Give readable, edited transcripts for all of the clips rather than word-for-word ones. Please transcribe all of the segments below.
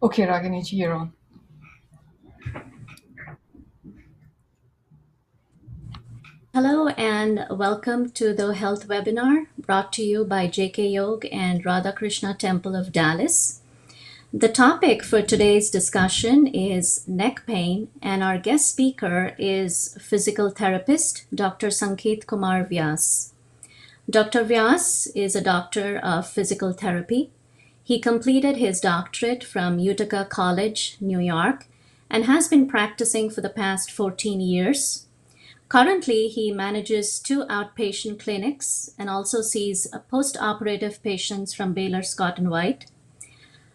Okay, Ragini, you're on. Hello and welcome to the health webinar brought to you by JKYog and Radhakrishna Temple of Dallas. The topic for today's discussion is neck pain, and our guest speaker is physical therapist Dr. Sanket Kumar Vyas. Dr. Vyas is a doctor of physical therapy. He completed his doctorate from Utica College, New York, and has been practicing for the past 14 years. Currently, he manages 2 outpatient clinics and also sees post-operative patients from Baylor Scott White.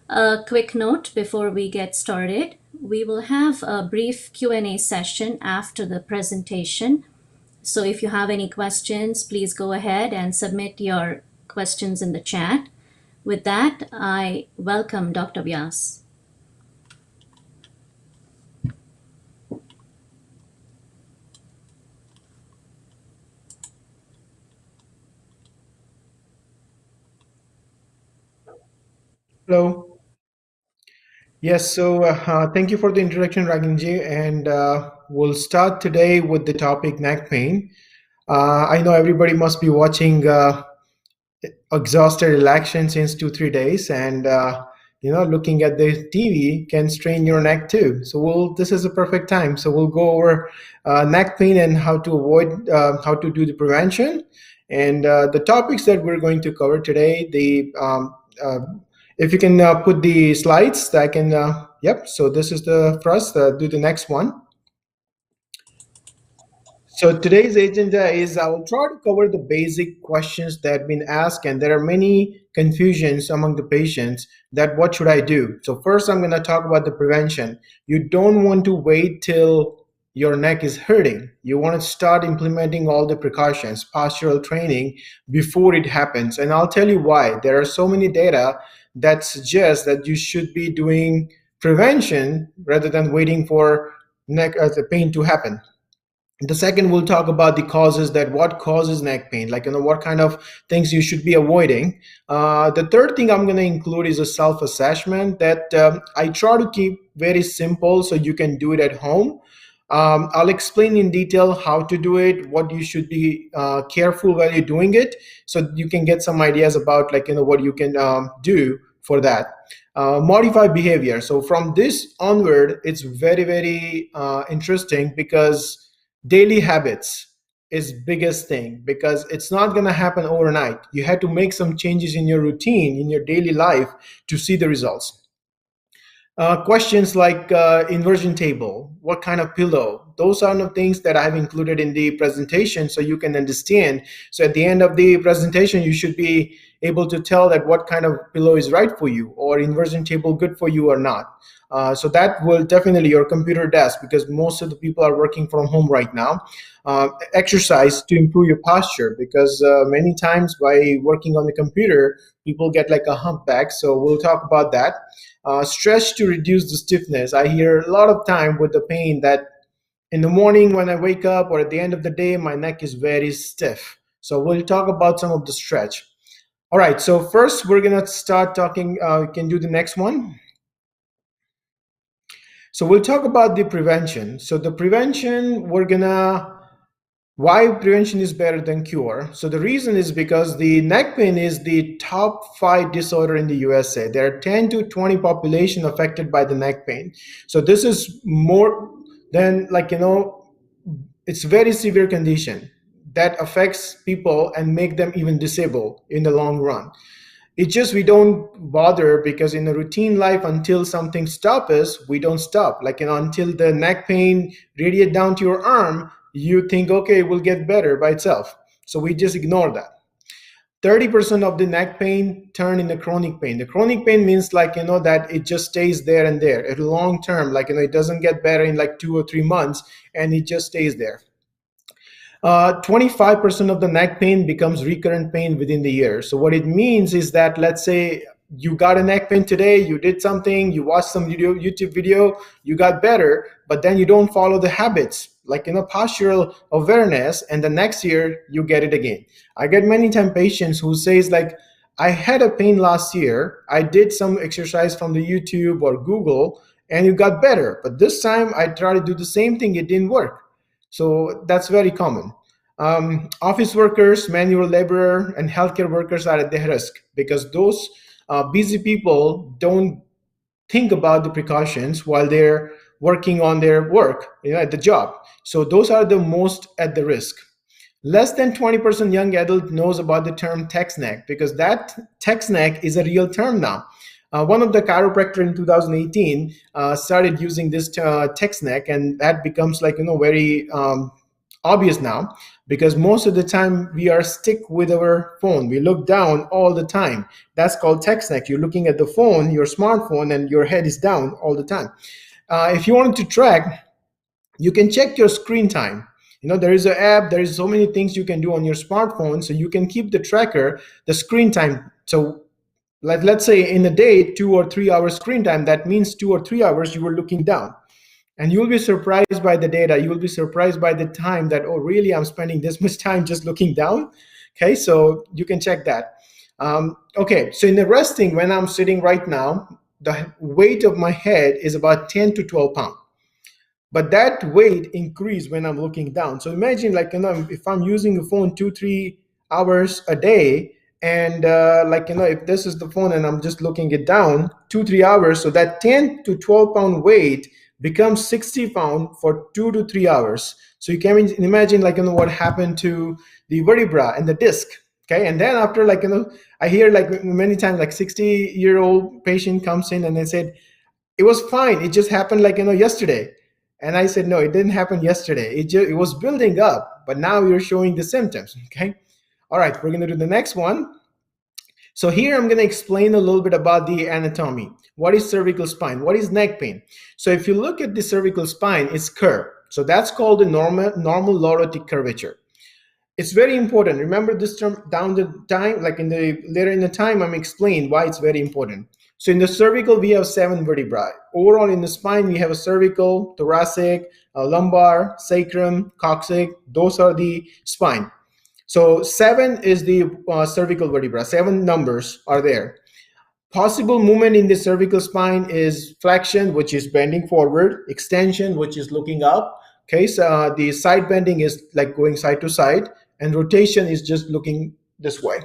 A quick note before we get started, we will have a brief Q&A session after the presentation. So if you have any questions, please go ahead and submit your questions in the chat. With that, I welcome Dr. Vyas. Hello. Yes, so thank you for the introduction, Raginji, and we'll start today with the topic neck pain. I know everybody must be watching exhausted election since 2-3 days, and looking at the TV can strain your neck too. So this is a perfect time. So we'll go over neck pain and how to avoid, how to do the prevention, and the topics that we're going to cover today. If you can put the slides, I can. Yep. So this is the first. Do the next one. So today's agenda is I will try to cover the basic questions that have been asked, and there are many confusions among the patients that what should I do? So first I'm going to talk about the prevention. You don't want to wait till your neck is hurting. You want to start implementing all the precautions, postural training before it happens. And I'll tell you why. There are so many data that suggest that you should be doing prevention rather than waiting for neck the pain to happen. The second, we'll talk about the causes, that what causes neck pain, like what kind of things you should be avoiding. The third thing I'm going to include is a self-assessment that I try to keep very simple so you can do it at home. I'll explain in detail how to do it, what you should be careful while you're doing it, so you can get some ideas about what you can do for that. Modify behavior. So from this onward, it's very, very interesting because daily habits is biggest thing, because it's not going to happen overnight. You have to make some changes in your routine, in your daily life, to see the results. Questions like inversion table, what kind of pillow, those are the things that I've included in the presentation so you can understand. So at the end of the presentation, you should be able to tell that what kind of pillow is right for you, or inversion table good for you or not. So that will definitely, your computer desk, because most of the people are working from home right now. Exercise to improve your posture, because many times by working on the computer, people get like a humpback. So we'll talk about that. Stretch to reduce the stiffness. I hear a lot of time with the pain that in the morning when I wake up or at the end of the day, my neck is very stiff. So we'll talk about some of the stretch. All right, so first we're gonna start talking, you can do the next one. So we'll talk about the prevention. So the prevention, why prevention is better than cure. So the reason is because the neck pain is the top 5 disorder in the USA. There are 10 to 20 population affected by the neck pain. So this is more than it's a very severe condition that affects people and make them even disabled in the long run. It's just we don't bother because in a routine life, until something stops us, we don't stop. Until the neck pain radiate down to your arm, you think, okay, it will get better by itself. So we just ignore that. 30% of the neck pain turn into chronic pain. The chronic pain means that it just stays there and there. At long term, it doesn't get better in 2 or 3 months and it just stays there. 25% of the neck pain becomes recurrent pain within the year. So what it means is that, let's say you got a neck pain today, you did something, you watched some YouTube video, you got better, but then you don't follow the habits, postural awareness, and the next year you get it again. I get many times patients who says I had a pain last year. I did some exercise from the YouTube or Google and it got better. But this time I tried to do the same thing. It didn't work. So that's very common. Office workers, manual laborer, and healthcare workers are at their risk because those busy people don't think about the precautions while they're working on their work, at the job. So those are the most at the risk. Less than 20% young adult knows about the term tech snag because that tech snag is a real term now. One of the chiropractor in 2018 started using this tech snag, and that becomes like very obvious now because most of the time we are stick with our phone. We look down all the time. That's called tech snag. You're looking at the phone, your smartphone, and your head is down all the time. If you wanted to track, you can check your screen time. There is an app, there is so many things you can do on your smartphone, so you can keep the tracker, the screen time. So let's say in a day, 2 or 3 hours screen time, that means 2 or 3 hours you were looking down. And you'll be surprised by the data. You will be surprised by the time that, oh, really, I'm spending this much time just looking down. Okay, so you can check that. Okay, so in the resting, when I'm sitting right now, the weight of my head is about 10 to 12 pounds. But that weight increase when I'm looking down. So imagine if I'm using the phone 2-3 hours a day, and if this is the phone and I'm just looking it down 2-3 hours, so that 10 to 12 pound weight becomes 60 pound for 2 to 3 hours. So you can imagine what happened to the vertebra and the disc. Okay, and then after I hear many times 60-year-old patient comes in and they said it was fine, it just happened yesterday. And I said, no, it didn't happen yesterday. It was building up, but now you're showing the symptoms. Okay. All right, we're going to do the next one. So here I'm going to explain a little bit about the anatomy. What is cervical spine? What is neck pain? So if you look at the cervical spine, it's curved. So that's called the normal lordotic curvature. It's very important. Remember this term down the time, later in the time, I'm explaining why it's very important. So in the cervical, we have 7 vertebrae. Overall, in the spine, we have a cervical, thoracic, lumbar, sacrum, coccyx. Those are the spine. So 7 is the cervical vertebra. 7 numbers are there. Possible movement in the cervical spine is flexion, which is bending forward, extension, which is looking up. Okay, so the side bending is like going side to side, and rotation is just looking this way.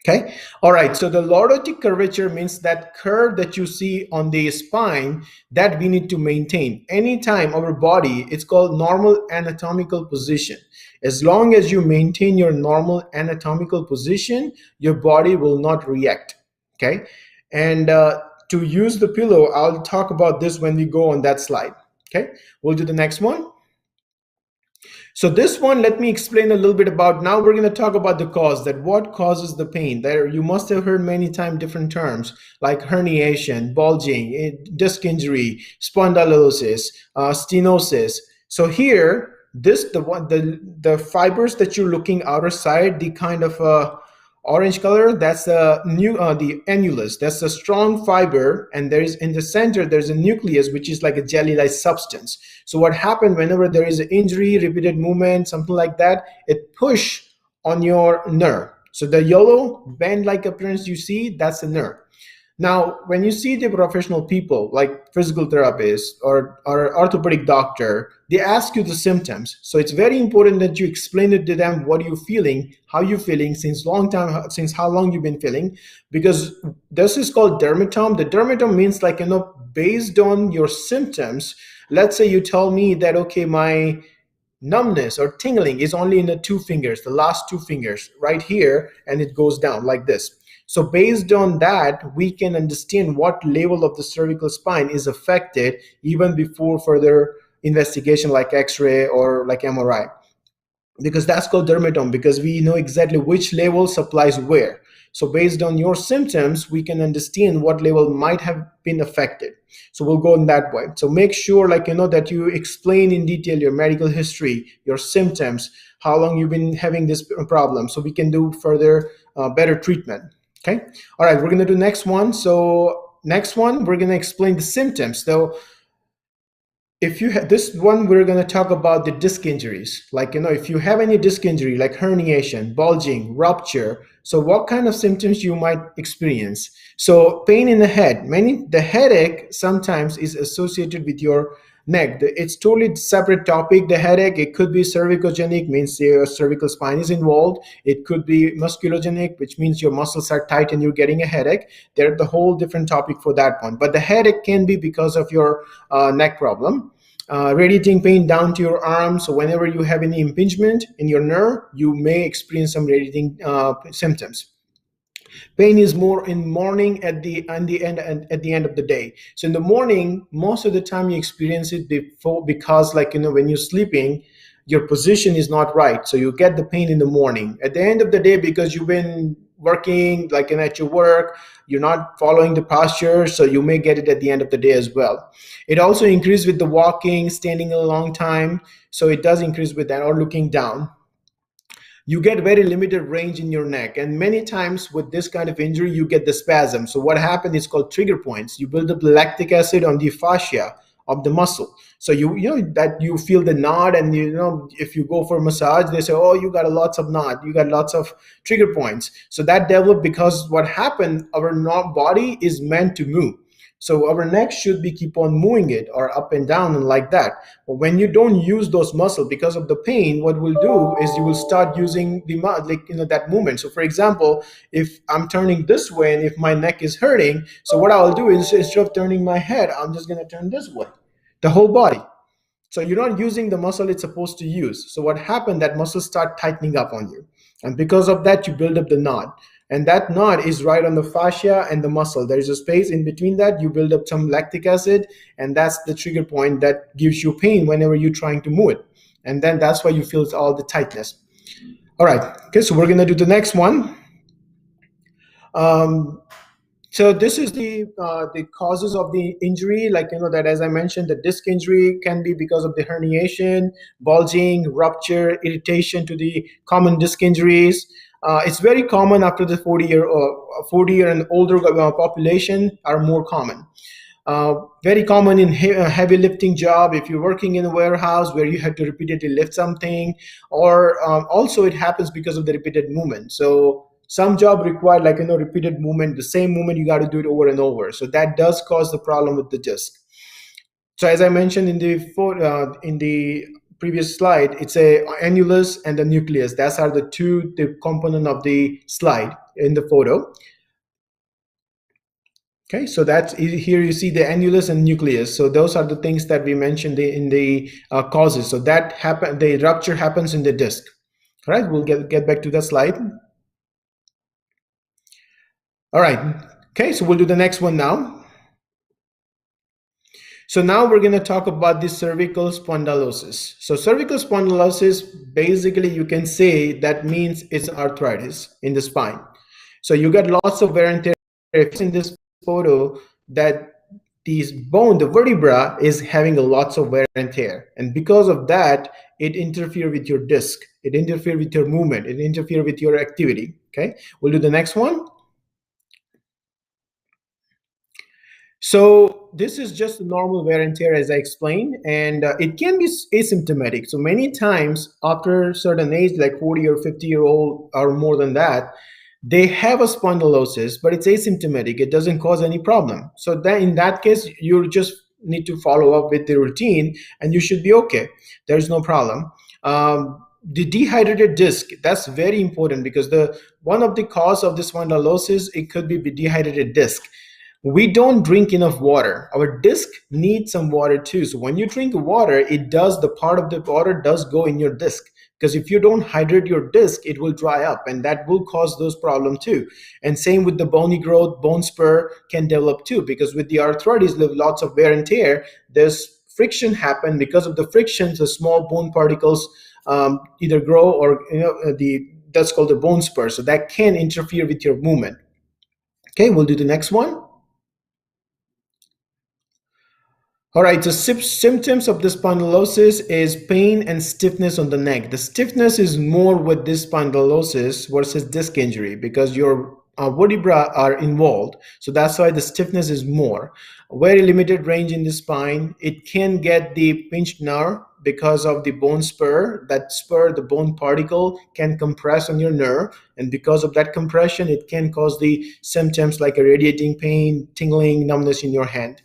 Okay, all right, so the lordotic curvature means that curve that you see on the spine that we need to maintain. Anytime our body, it's called normal anatomical position. As long as you maintain your normal anatomical position, your body will not react. Okay, and to use the pillow, I'll talk about this when we go on that slide. Okay, we'll do the next one. So this one, let me explain a little bit about. Now we're going to talk about the cause, that what causes the pain. There, you must have heard many times different terms like herniation, bulging, disc injury, spondylosis, stenosis. So here, the fibers that you're looking outer side, the kind of orange color, that's the annulus. That's a strong fiber, and there is in the center there's a nucleus, which is like a jelly-like substance. So what happened whenever there is an injury, repeated movement, something like that, it push on your nerve. So the yellow band-like appearance you see, that's a nerve. Now, when you see the professional people like physical therapist or orthopedic doctor, they ask you the symptoms. So it's very important that you explain it to them. What are you feeling? How you feeling? Since how long you've been feeling? Because this is called dermatome. The dermatome means based on your symptoms. Let's say you tell me that, okay, my numbness or tingling is only in the 2 fingers, the last 2 fingers right here, and it goes down like this. So based on that, we can understand what level of the cervical spine is affected even before further investigation like X-ray or like MRI. Because that's called dermatome, because we know exactly which level supplies where. So based on your symptoms, we can understand what level might have been affected. So we'll go in that way. So make sure that you explain in detail your medical history, your symptoms, how long you've been having this problem, so we can do further better treatment. Okay. All right, we're going to do next one. So next one, we're going to explain the symptoms. So if you have this one, we're going to talk about the disc injuries. If you have any disc injury like herniation, bulging, rupture, So what kind of symptoms you might experience? So pain in the head. The headache sometimes is associated with your neck. It's totally separate topic. The headache, it could be cervicogenic, means your cervical spine is involved. It could be musculogenic, which means your muscles are tight and you're getting a headache. They're the whole different topic for that one. But the headache can be because of your neck problem. Radiating pain down to your arm. So whenever you have any impingement in your nerve, you may experience some radiating symptoms. Pain is more in morning at the end of the day. So in the morning, most of the time you experience it because when you're sleeping, your position is not right. So you get the pain in the morning. At the end of the day, because you've been working at your work, you're not following the posture, so you may get it at the end of the day as well. It also increases with the walking, standing a long time. So it does increase with that, or looking down. You get very limited range in your neck, and many times with this kind of injury you get the spasm. So what happens is called trigger points. You build up lactic acid on the fascia of the muscle, so you know that you feel the knot, and if you go for a massage, they say, oh, you got lots of knot, you got lots of trigger points. So that developed because what happened, our body is meant to move. So our neck should be keep on moving it, or up and down and like that. But when you don't use those muscles because of the pain, what we'll do is you will start using that movement. So for example, if I'm turning this way and if my neck is hurting, so what I'll do is instead of turning my head, I'm just going to turn this way, the whole body. So you're not using the muscle it's supposed to use. So what happened, that muscle start tightening up on you. And because of that, you build up the knot. And that knot is right on the fascia and the muscle. There's a space in between that. You build up some lactic acid, and that's the trigger point that gives you pain whenever you're trying to move it. And then that's why you feel all the tightness. All right. Okay, so we're going to do the next one. So this is the causes of the injury, that as I mentioned, the disc injury can be because of the herniation, bulging, rupture, irritation to the common disc injuries. It's very common after the 40-year and older population are more common. Very common in heavy lifting job, if you're working in a warehouse where you have to repeatedly lift something, or also it happens because of the repeated movement. So some job require repeated movement, the same movement, you got to do it over and over. So that does cause the problem with the disc. So as I mentioned in the previous slide, it's a annulus and the nucleus. That's are the component of the slide in the photo. Okay, so that's here you see the annulus and nucleus. So those are the things that we mentioned in the causes. So that the rupture happens in the disc. All right, we'll get back to the slide. All right, okay, so we'll do the next one now. So now we're going to talk about the cervical spondylosis. So cervical spondylosis, basically you can say that means it's arthritis in the spine. So you get lots of wear and tear in this photo, that this bone, the vertebra, is having lots of wear and tear. And because of that, it interferes with your disc. It interferes with your movement. It interferes with your activity. Okay, we'll do the next one. So this is just normal wear and tear, as I explained, and it can be asymptomatic. So many times after a certain age, like 40 or 50-year-old or more than that, they have a spondylosis, but it's asymptomatic. It doesn't cause any problem. So then in that case, you just need to follow up with the routine and you should be okay. There's no problem. The dehydrated disc, that's very important, because one of the cause of this spondylosis, it could be dehydrated disc. We don't drink enough water. Our disc needs some water too. So when you drink water, the part of the water does go in your disc. Because if you don't hydrate your disc, it will dry up, and that will cause those problems too. And same with the bony growth, bone spur can develop too, because with the arthritis, there's lots of wear and tear. There's friction happen. Because of the frictions, the small bone particles either grow, or that's called the bone spur. So that can interfere with your movement. Okay, we'll do the next one. All right, so symptoms of the spondylosis is pain and stiffness on the neck. The stiffness is more with this spondylosis versus disc injury, because your vertebra are involved. So that's why the stiffness is more. Very limited range in the spine. It can get the pinched nerve because of the bone spur. That spur, the bone particle, can compress on your nerve. And because of that compression, it can cause the symptoms like a radiating pain, tingling, numbness in your hand.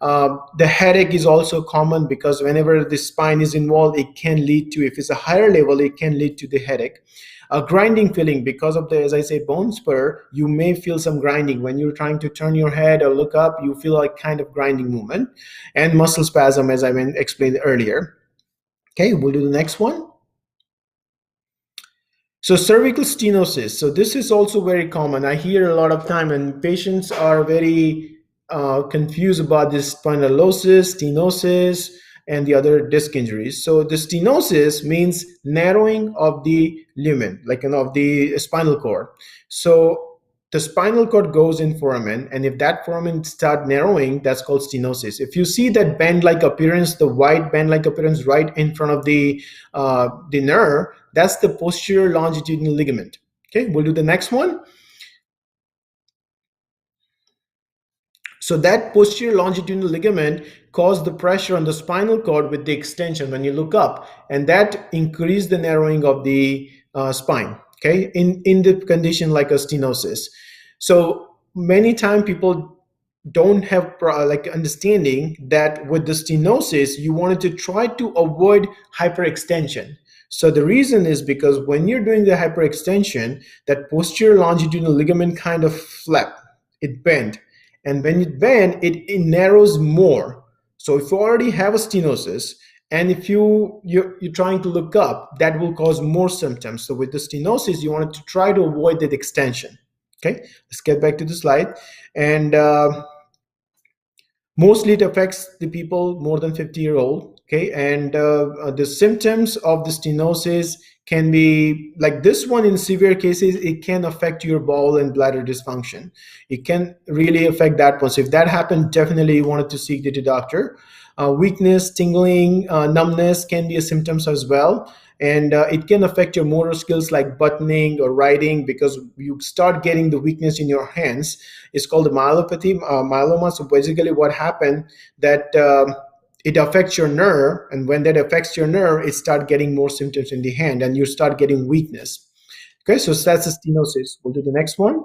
The headache is also common because whenever the spine is involved, it can lead to, if it's a higher level, it can lead to the headache. A grinding feeling because of the, as I say, bone spur, you may feel some grinding. When you're trying to turn your head or look up, you feel like kind of grinding movement. And muscle spasm, as I explained earlier. Okay, we'll do the next one. So cervical stenosis. So this is also very common. I hear a lot of time, and patients are very confused about this spondylosis, stenosis, and the other disc injuries. So the stenosis means narrowing of the lumen, like of the spinal cord. So the spinal cord goes in foramen, and if that foramen start narrowing, that's called stenosis. If you see that band-like appearance, the white band-like appearance right in front of the nerve, that's the posterior longitudinal ligament. Okay, we'll do the next one. So that posterior longitudinal ligament caused the pressure on the spinal cord with the extension when you look up, and that increased the narrowing of the spine, okay, in the condition like a stenosis. So many times people don't have like understanding that with the stenosis, you wanted to try to avoid hyperextension. So the reason is because when you're doing the hyperextension, that posterior longitudinal ligament kind of flap, it bend. And when it bend, it narrows more. So if you already have a stenosis, and if you're trying to look up, that will cause more symptoms. So with the stenosis, you wanted to try to avoid that extension. Okay, let's get back to the slide. And mostly it affects the people more than 50-year-old. Okay, and the symptoms of the stenosis can be like this one. In severe cases, it can affect your bowel and bladder dysfunction. It can really affect that one. So if that happened, definitely you wanted to seek the doctor. Weakness, tingling, numbness can be a symptoms as well. And it can affect your motor skills like buttoning or writing, because you start getting the weakness in your hands. It's called the myelopathy, myeloma. So basically what happened that it affects your nerve, and when that affects your nerve, it start getting more symptoms in the hand, and you start getting weakness. Okay, so that's a stenosis. We'll do the next one.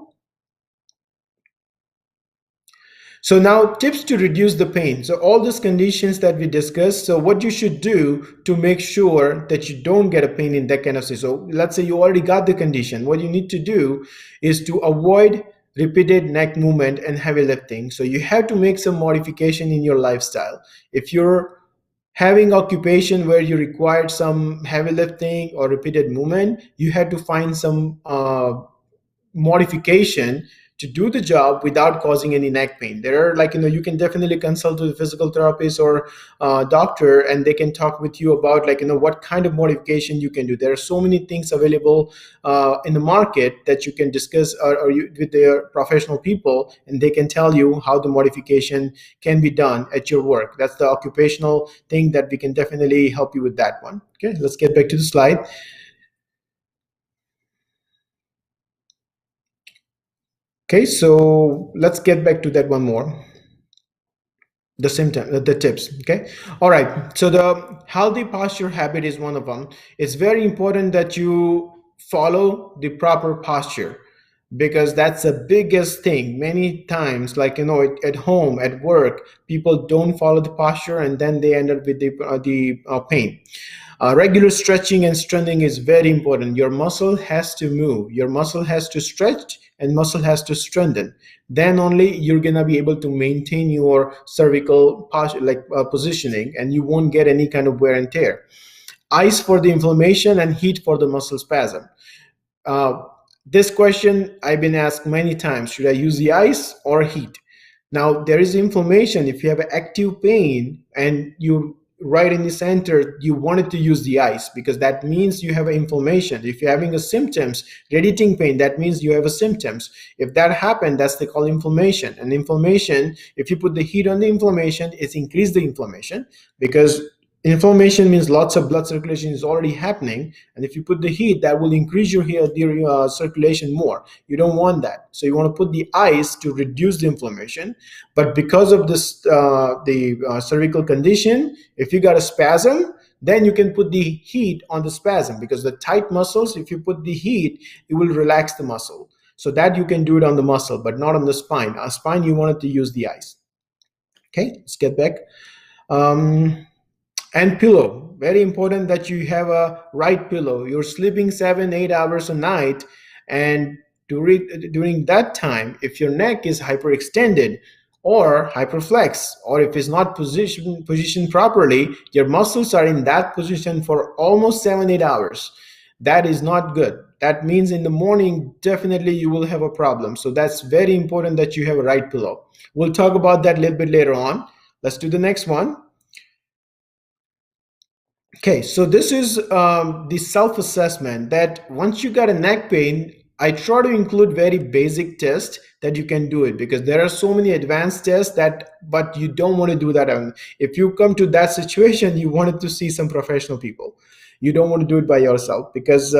So now tips to reduce the pain. So all these conditions that we discussed, so what you should do to make sure that you don't get a pain in that kind of situation. So let's say you already got the condition. What you need to do is to avoid repeated neck movement and heavy lifting. So you have to make some modification in your lifestyle. If you're having occupation where you required some heavy lifting or repeated movement, you have to find some modification to do the job without causing any neck pain. There are you can definitely consult with a physical therapist or doctor, and they can talk with you about what kind of modification you can do. There are so many things available in the market that you can discuss with their professional people, and they can tell you how the modification can be done at your work. That's the occupational thing that we can definitely help you with that one. Okay, let's get back to the slide. Okay, so let's get back to that one more. The symptom, the tips. Okay, all right. So the healthy posture habit is one of them. It's very important that you follow the proper posture, because that's the biggest thing. Many times, at home, at work, people don't follow the posture, and then they end up with the pain. Regular stretching and strengthening is very important. Your muscle has to move. Your muscle has to stretch, and muscle has to strengthen. Then only you're gonna be able to maintain your cervical positioning, and you won't get any kind of wear and tear. Ice for the inflammation and heat for the muscle spasm. This question I've been asked many times: should I use the ice or heat? Now there is inflammation. If you have active pain and you right in the center, you wanted to use the ice, because that means you have an inflammation. If you're having a symptoms, radiating pain, that means you have a symptoms. If that happened, that's the called inflammation. And inflammation, if you put the heat on the inflammation, it's increased the inflammation, because Inflammation means lots of blood circulation is already happening, and if you put the heat, that will increase your circulation more. You don't want that, so you want to put the ice to reduce the inflammation. But because of this, the cervical condition, if you got a spasm, then you can put the heat on the spasm, because the tight muscles, if you put the heat, it will relax the muscle. So that you can do it on the muscle, but not on the spine. On spine, you wanted to use the ice. Okay, let's get back. Um, and pillow, very important that you have a right pillow. You're sleeping 7-8 hours a night, and during that time, if your neck is hyperextended or hyperflex, or if it's not positioned properly, your muscles are in that position for almost 7-8 hours. That is not good. That means in the morning definitely you will have a problem. So that's very important that you have a right pillow. We'll talk about that a little bit later on. Let's do the next one. Okay, so this is the self-assessment, that once you got a neck pain, I try to include very basic tests that you can do it, because there are so many advanced tests that, but you don't want to do that. If you come to that situation, you wanted to see some professional people. You don't want to do it by yourself, because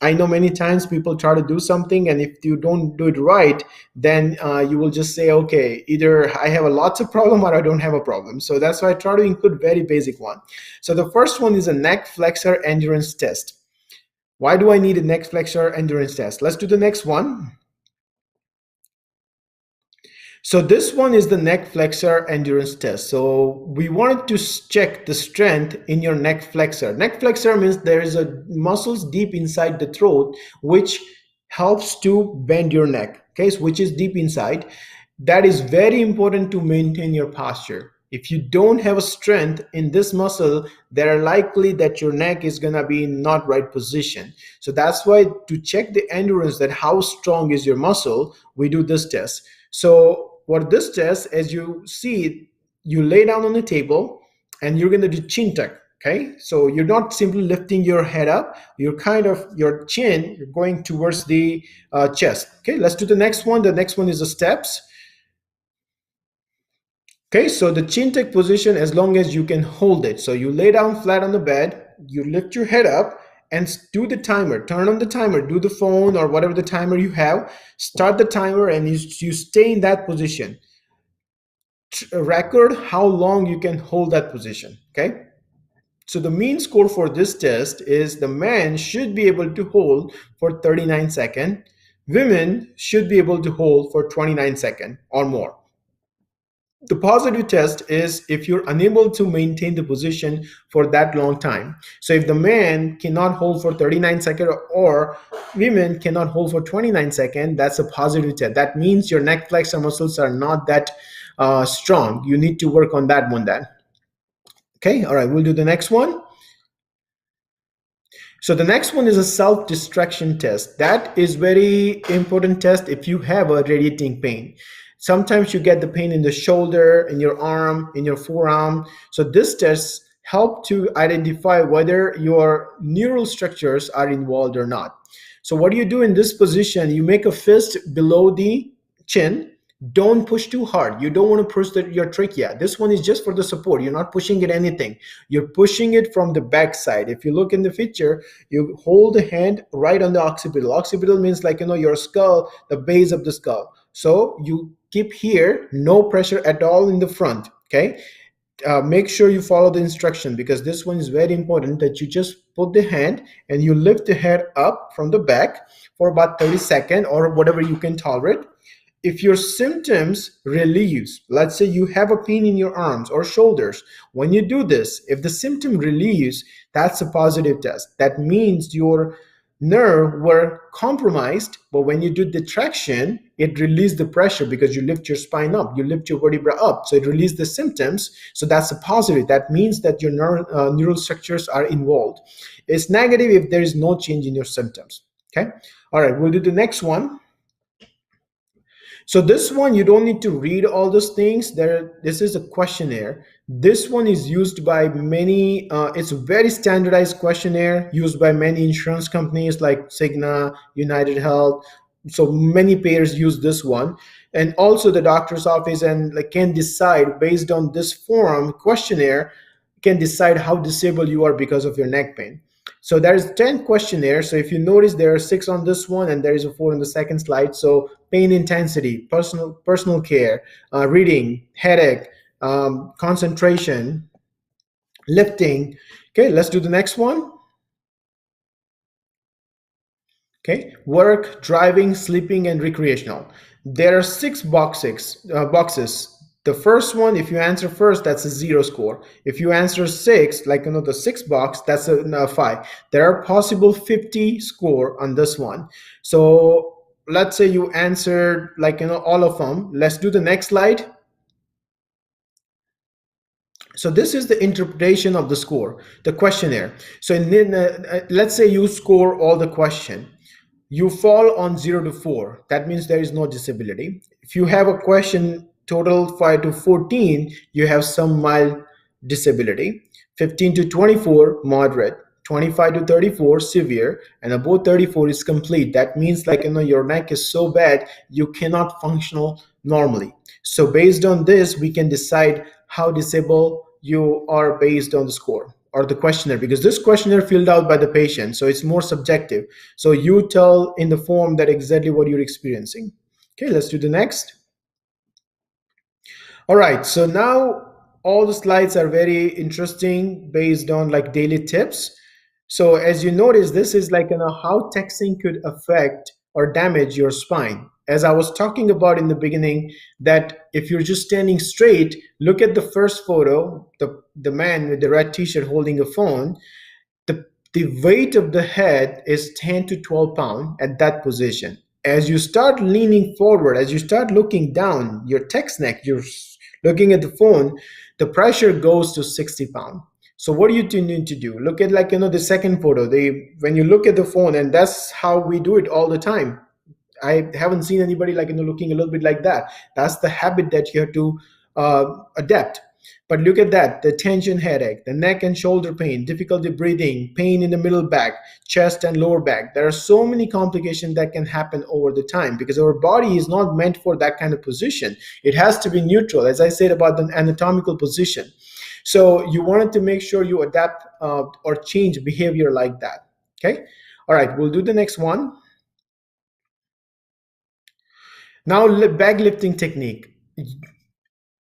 I know many times people try to do something, and if you don't do it right, then you will just say, okay, either I have a lots of problem or I don't have a problem. So that's why I try to include very basic one. So the first one is a neck flexor endurance test. Why do I need a neck flexor endurance test? Let's do the next one. So this one is the neck flexor endurance test. So we wanted to check the strength in your neck flexor. Neck flexor means there is a muscles deep inside the throat which helps to bend your neck, okay, so which is deep inside. That is very important to maintain your posture. If you don't have a strength in this muscle, there are likely that your neck is gonna be in not right position. So that's why to check the endurance, that how strong is your muscle, we do this test. So what this test, as you see, you lay down on the table and you're gonna do chin tuck. Okay, so you're not simply lifting your head up, you're kind of, your chin, you're going towards the chest. Okay, let's do the next one. The next one is the steps. Okay, so the chin tuck position, as long as you can hold it. So you lay down flat on the bed, you lift your head up and do the timer, turn on the timer, do the phone or whatever the timer you have, start the timer, and you stay in that position. Record how long you can hold that position, okay? So the mean score for this test is the man should be able to hold for 39 seconds. Women should be able to hold for 29 seconds or more. The positive test is if you're unable to maintain the position for that long time. So if the man cannot hold for 39 seconds or women cannot hold for 29 seconds, that's a positive test. That means your neck flexor muscles are not that strong. You need to work on that one then. Okay, all right, we'll do the next one. So the next one is a self-distraction test. That is very important test if you have a radiating pain. Sometimes you get the pain in the shoulder, in your arm, in your forearm. So this test help to identify whether your neural structures are involved or not. So what do you do in this position? You make a fist below the chin. Don't push too hard. You don't want to push your trachea. This one is just for the support. You're not pushing it anything. You're pushing it from the back side. If you look in the picture, you hold the hand right on the occipital. Occipital means like, your skull, the base of the skull. So you keep here, no pressure at all in the front, okay? Make sure you follow the instruction, because this one is very important, that you just put the hand and you lift the head up from the back for about 30 seconds or whatever you can tolerate. If your symptoms relieves, let's say you have a pain in your arms or shoulders, when you do this, if the symptom relieves, that's a positive test. That means your nerve were compromised, but when you do the traction, it released the pressure because you lift your spine up, you lift your vertebra up, so it released the symptoms. So that's a positive. That means that your neural structures are involved. It's negative if there is no change in your symptoms. Okay, all right, we'll do the next one. So this one, you don't need to read all those things. This is a questionnaire. This one is used by many, it's a very standardized questionnaire used by many insurance companies like Cigna, United Health. So many payers use this one. And also the doctor's office and can decide based on this form questionnaire, can decide how disabled you are because of your neck pain. So there is 10 questionnaire. So if you notice, there are 6 on this one and there is a 4 on the second slide. So pain intensity, personal care, reading, headache, concentration, lifting. Okay, let's do the next one. Okay, work, driving, sleeping, and recreational. There are 6 boxes. The first one, if you answer first, that's a 0 score. If you answer 6, like the 6 box, that's a 5. There are possible 50 score on this one. So let's say you answered all of them. Let's do the next slide. So this is the interpretation of the score, the questionnaire. So let's say you score all the question. You fall on 0 to 4. That means there is no disability. If you have a question total 5 to 14, you have some mild disability. 15 to 24, moderate. 25 to 34, severe. And above 34 is complete. That means your neck is so bad, you cannot function normally. So based on this, we can decide how disabled you are based on the score or the questionnaire, because this questionnaire filled out by the patient, so it's more subjective. So you tell in the form that exactly what you're experiencing. Okay, let's do the next. All right, so now all the slides are very interesting based on daily tips. So as you notice, this is how texting could affect or damage your spine. As I was talking about in the beginning, that if you're just standing straight, look at the first photo, the man with the red t-shirt holding a phone. The weight of the head is 10 to 12 pounds at that position. As you start leaning forward, as you start looking down, your text neck, you're looking at the phone, the pressure goes to 60 pounds. So what do you need to do? Look at the second photo. When you look at the phone, and that's how we do it all the time. I haven't seen anybody looking a little bit like that. That's the habit that you have to adapt. But look at that, the tension headache, the neck and shoulder pain, difficulty breathing, pain in the middle back, chest and lower back. There are so many complications that can happen over the time because our body is not meant for that kind of position. It has to be neutral, as I said about the anatomical position. So you wanted to make sure you adapt or change behavior like that. Okay. All right, we'll do the next one. Now, bag lifting technique.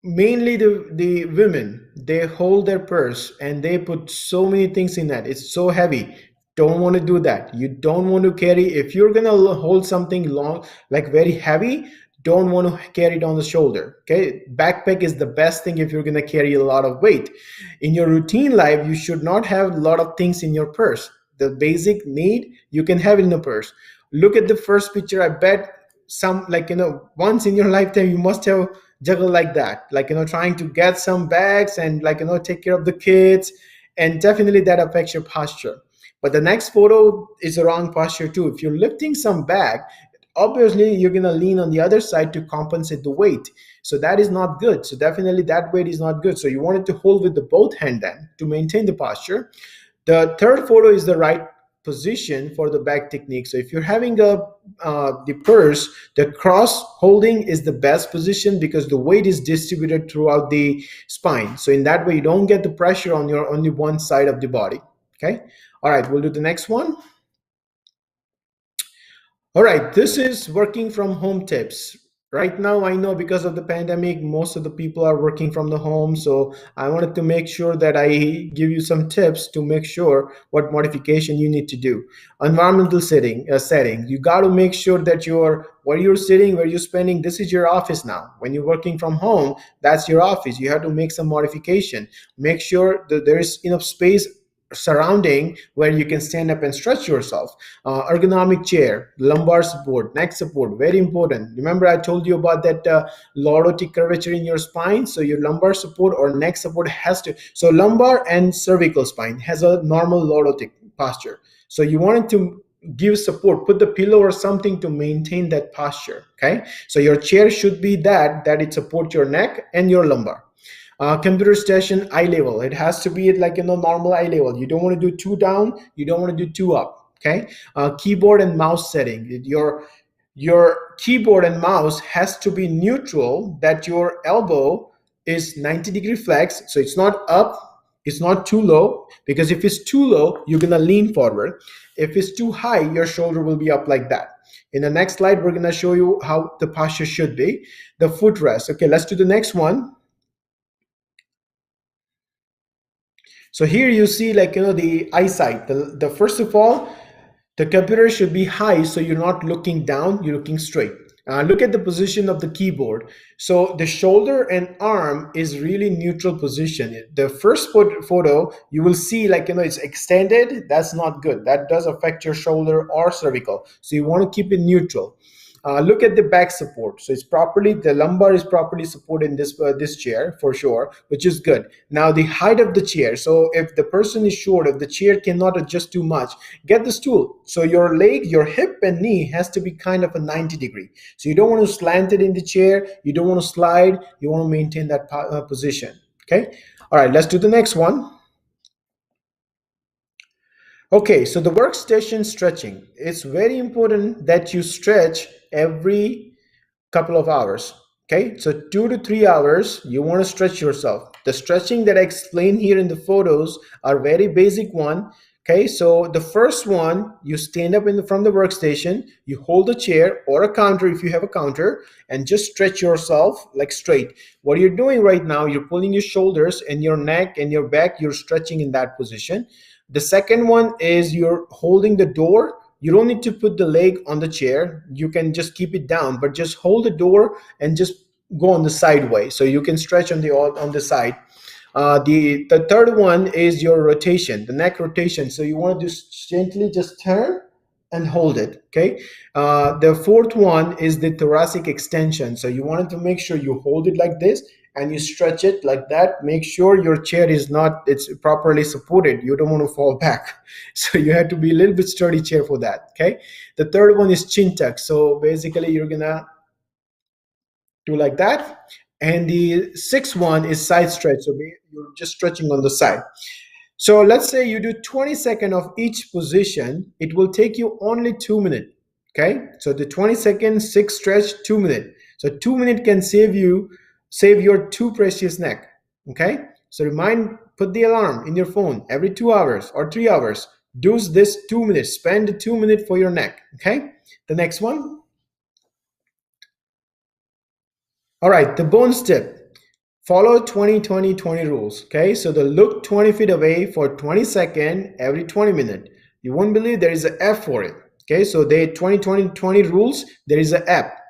Mainly the women, they hold their purse and they put so many things in that. It's so heavy. Don't want to do that. You don't want to carry, if you're going to hold something long, very heavy, don't want to carry it on the shoulder. Okay, backpack is the best thing if you're going to carry a lot of weight. In your routine life, you should not have a lot of things in your purse. The basic need, you can have it in the purse. Look at the first picture. I bet some once in your lifetime you must have juggle like that, trying to get some bags and take care of the kids, and definitely that affects your posture. But the next photo is the wrong posture too. If you're lifting some bag, obviously you're going to lean on the other side to compensate the weight, so that is not good. So definitely that weight is not good. So you want it to hold with the both hand then to maintain the posture. The third photo is the right position for the back technique. So if you're having the purse, the cross holding is the best position because the weight is distributed throughout the spine. So in that way, you don't get the pressure on your only one side of the body. Okay. All right, we'll do the next one. All right, this is working from home tips. Right now, I know because of the pandemic, most of the people are working from the home. So I wanted to make sure that I give you some tips to make sure what modification you need to do. Environmental setting. You got to make sure that where you're sitting, where you're spending, this is your office now. When you're working from home, that's your office. You have to make some modification. Make sure that there is enough space surrounding where you can stand up and stretch yourself. Ergonomic chair, lumbar support, neck support, very important. Remember I told you about that lordotic curvature in your spine. So your lumbar support or neck support has to, so lumbar and cervical spine has a normal lordotic posture. So you wanted to give support, put the pillow or something to maintain that posture. Okay, so your chair should be that it supports your neck and your lumbar. Computer station eye level, it has to be at normal eye level. You don't want to do two down, you don't want to do two up. Okay. Keyboard and mouse setting, your keyboard and mouse has to be neutral, that your elbow is 90-degree flex, so it's not up, It's not too low, because if it's too low, you're gonna lean forward. If it's too high, your shoulder will be up like that. In the next slide, we're gonna show you how the posture should be. The footrest. Okay, let's do the next one. So here you see, like, the eyesight. The first of all, the computer should be high, so you're not looking down, you're looking straight. Look at the position of the keyboard. So the shoulder and arm is really neutral position. The first photo, you will see, like, it's extended. That's not good. That does affect your shoulder or cervical. So you want to keep it neutral. Look at the back support. So it's properly, the lumbar is properly supported in this chair for sure, which is good. Now the height of the chair. So if the person is short, if the chair cannot adjust too much, get the stool. So your leg, your hip and knee has to be kind of a 90 degree. So you don't want to slant it in the chair. You don't want to slide. You want to maintain that position. Okay. All right, let's do the next one. Okay, so the workstation stretching. It's very important that you stretch every couple of hours. Okay, so 2 to 3 hours, you want to stretch yourself. The stretching that I explained here in the photos are very basic one. Okay, so the first one, you stand up from the workstation, you hold a chair or a counter if you have a counter, and just stretch yourself like straight. What you're doing right now, you're pulling your shoulders and your neck and your back, you're stretching in that position. The second one is you're holding the door. You don't need to put the leg on the chair. You can just keep it down, but just hold the door and just go on the sideway. So you can stretch on the side. The third one is your rotation, the neck rotation. So you want to just gently just turn and hold it. Okay. The fourth one is the thoracic extension. So you wanted to make sure you hold it like this and you stretch it like that. Make sure your chair it's properly supported. You don't want to fall back. So you have to be a little bit sturdy chair for that. Okay. The third one is chin tuck. So basically you're gonna do like that. And the sixth one is side stretch. So you're just stretching on the side. So let's say you do 20 seconds of each position. It will take you only 2 minutes. Okay. So the 20-second, 6 stretch, 2 minutes. So 2 minutes can save your too precious neck. Okay. So put the alarm in your phone every 2 hours or 3 hours. Do this 2 minutes. Spend 2 minutes for your neck. Okay. The next one. All right. The bone step. Follow 20-20-20 rules. Okay. So look 20 feet away for 20 seconds every 20 minutes. You won't believe there is an app for it. Okay. So they 20-20-20 rules. There is an app.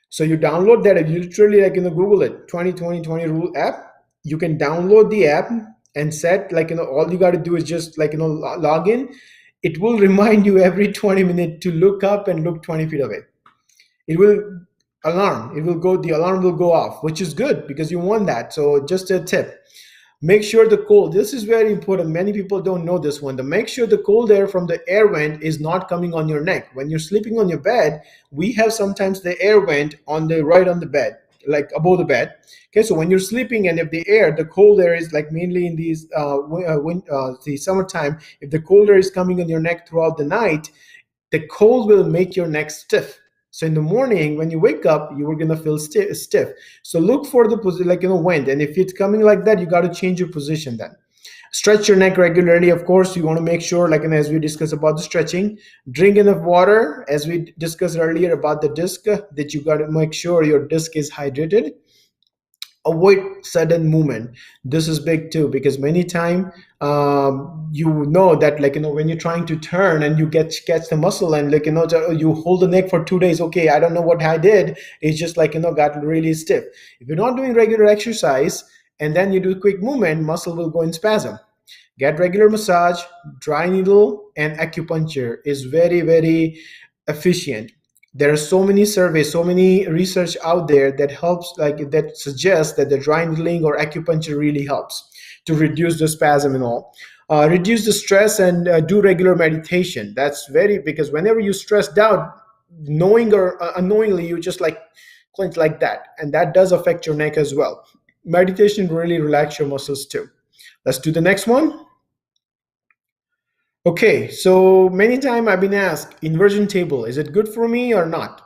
So you download that. You literally Google it, 20-20-20 rule app. You can download the app and set all you got to do is just log in. It will remind you every 20 minutes to look up and look 20 feet away. It will the alarm will go off, which is good because you want that. So just a tip. Make sure the cold, this is very important. Many people don't know this one. Make sure the cold air from the air vent is not coming on your neck. When you're sleeping on your bed, we have sometimes the air vent right on the bed, like above the bed. Okay, so when you're sleeping and if the cold air is mainly in the summertime, if the cold air is coming on your neck throughout the night, the cold will make your neck stiff. So in the morning, when you wake up, you are gonna feel stiff. So look for the position, wind. And if it's coming like that, you got to change your position then. Stretch your neck regularly. Of course, you want to make sure, as we discussed about the stretching, drink enough water. As we discussed earlier about the disc, that you got to make sure your disc is hydrated. Avoid sudden movement. This is big too, because many time that when you're trying to turn and you catch the muscle and you hold the neck for 2 days. Okay, I don't know what I did. It's just got really stiff. If you're not doing regular exercise and then you do quick movement, muscle will go in spasm. Get regular massage, dry needle, and acupuncture is very, very efficient. There are so many surveys, so many research out there that that suggests that the dry needling or acupuncture really helps to reduce the spasm and all. Reduce the stress and do regular meditation. That's because whenever you stressed out, knowing or unknowingly, you just clench like that, and that does affect your neck as well. Meditation really relax your muscles too. Let's do the next one. Okay, so many times I've been asked, inversion table, is it good for me or not?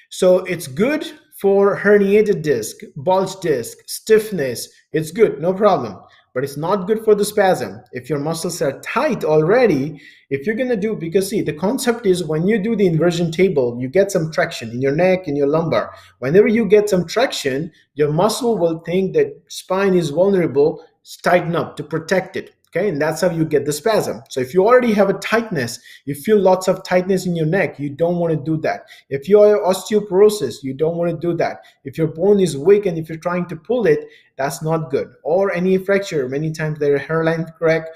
So it's good for herniated disc, bulge disc, stiffness. It's good, no problem. but it's not good for the spasm. If your muscles are tight already, if you're going to do, because see, the concept is when you do the inversion table, you get some traction in your neck, in your lumbar. Whenever you get some traction, your muscle will think that spine is vulnerable, tighten up to protect it. Okay, and that's how you get the spasm. So if you already have a tightness, you feel lots of tightness in your neck, you don't want to do that. If you have osteoporosis, you don't want to do that. If your bone is weak and if you're trying to pull it, that's not good. Or any fracture, many times there are hairline crack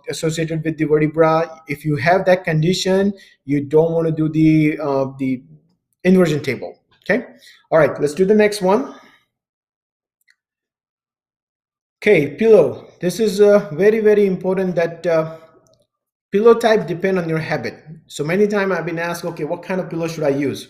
associated with the vertebra. If you have that condition, you don't want to do the inversion table. Okay, all right, let's do the next one. Okay, pillow. This is very, very important that pillow type depend on your habit. So many times I've been asked, okay, what kind of pillow should I use?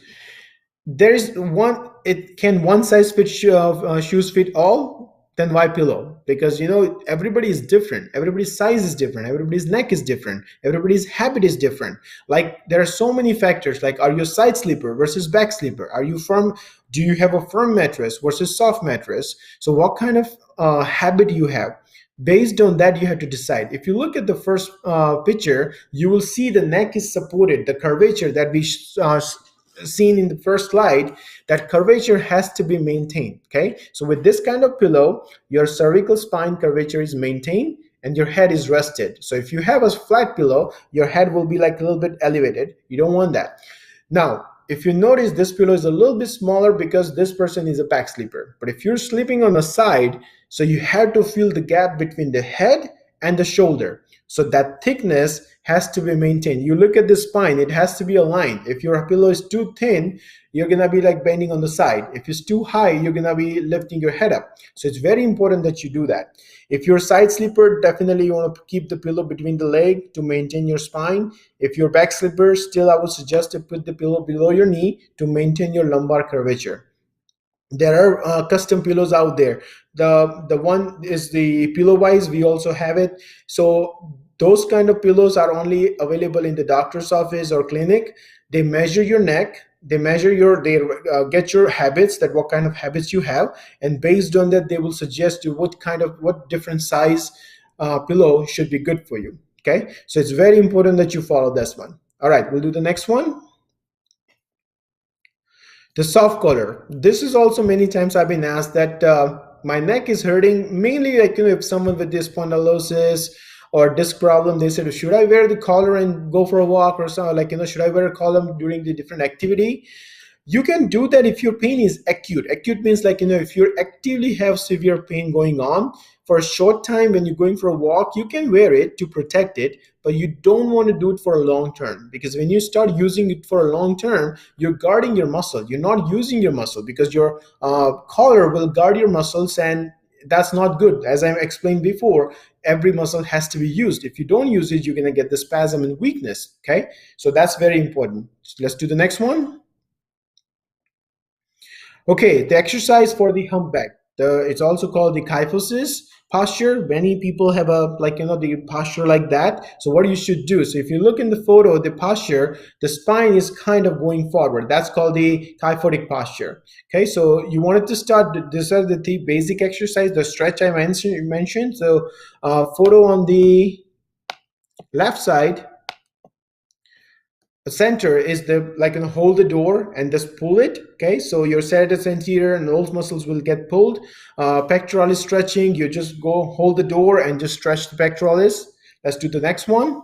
There is one, it can one size fit shoes fit all, then why pillow? Because everybody is different, everybody's size is different, everybody's neck is different, everybody's habit is different. Like there are so many factors, like are you a side sleeper versus back sleeper? Are you firm? Do you have a firm mattress versus soft mattress? So what kind of habit you have? Based on that, you have to decide. If you look at the first picture, you will see the neck is supported, the curvature that we seen in the first slide, that curvature has to be maintained. Okay, so with this kind of pillow, your cervical spine curvature is maintained and your head is rested. So if you have a flat pillow, your head will be like a little bit elevated. You don't want that. Now, if you notice, this pillow is a little bit smaller because this person is a back sleeper. But if you're sleeping on the side, so you have to feel the gap between the head and the shoulder. So that thickness has to be maintained. You look at the spine, it has to be aligned. If your pillow is too thin, you're going to be like bending on the side. If it's too high, you're going to be lifting your head up. So it's very important that you do that. If you're a side sleeper, definitely you want to keep the pillow between the leg to maintain your spine. If you're back sleeper, still I would suggest to put the pillow below your knee to maintain your lumbar curvature. There are custom pillows out there. The one is the PillowWise. We also have it. So those kind of pillows are only available in the doctor's office or clinic. They measure your neck. They get your habits, that what kind of habits you have, and based on that, they will suggest you what different size pillow should be good for you. Okay, so it's very important that you follow this one. All right, we'll do the next one. The soft collar. This is also many times I've been asked that my neck is hurting, mainly like if someone with this spondylosis or disc problem, they said, should I wear the collar and go for a walk or something, like should I wear a collar during the different activity? You can do that if your pain is acute. Acute means like if you actively have severe pain going on for a short time when you're going for a walk, you can wear it to protect it, but you don't want to do it for a long term, because when you start using it for a long term, you're guarding your muscle. You're not using your muscle because your collar will guard your muscles, and that's not good. As I explained before, every muscle has to be used. If you don't use it, you're going to get the spasm and weakness. Okay, so that's very important. Let's do the next one. Okay, the exercise for the humpback. It's also called the kyphosis posture. Many people have the posture like that. So what you should do, so if you look in the photo, the posture, the spine is kind of going forward. That's called the kyphotic posture. Okay, so you wanted to start, these are the basic exercise, the stretch I mentioned. So photo on the left side, the center is hold the door and just pull it. Okay, so your serratus anterior and those muscles will get pulled. Pectoralis stretching, you just go hold the door and just stretch the pectoralis. Let's do the next one.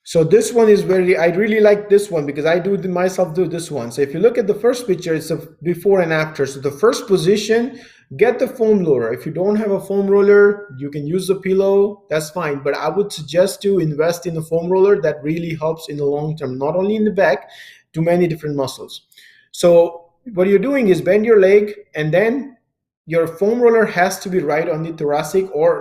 So this one is I really like this one because I myself do this one. So if you look at the first picture, it's a before and after. So the first position, get the foam roller. If you don't have a foam roller, you can use the pillow, that's fine. But I would suggest to invest in a foam roller. That really helps in the long term, not only in the back, to many different muscles. So what you're doing is bend your leg, and then your foam roller has to be right on the thoracic or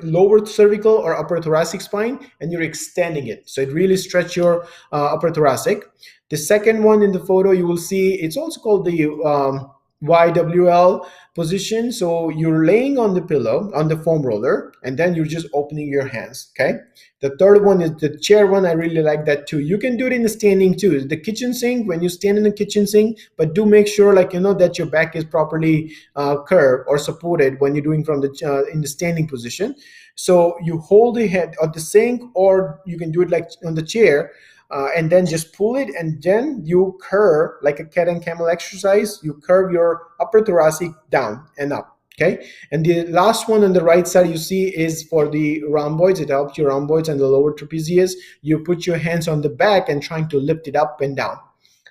lower cervical or upper thoracic spine, and you're extending it. So it really stretch your upper thoracic. The second one in the photo, you will see, it's also called the YWL position. So you're laying on the pillow, on the foam roller, and then you're just opening your hands, okay? The third one is the chair one. I really like that too. You can do it in the standing too. The kitchen sink, when you stand in the kitchen sink, but do make sure, like, that your back is properly curved or supported when you're doing from the in the standing position. So you hold the head of the sink, or you can do it like on the chair, and then just pull it, and then you curve like a cat and camel exercise. You curve your upper thoracic down and up. Okay, and the last one on the right side you see is for the rhomboids. It helps your rhomboids and the lower trapezius. You put your hands on the back and trying to lift it up and down.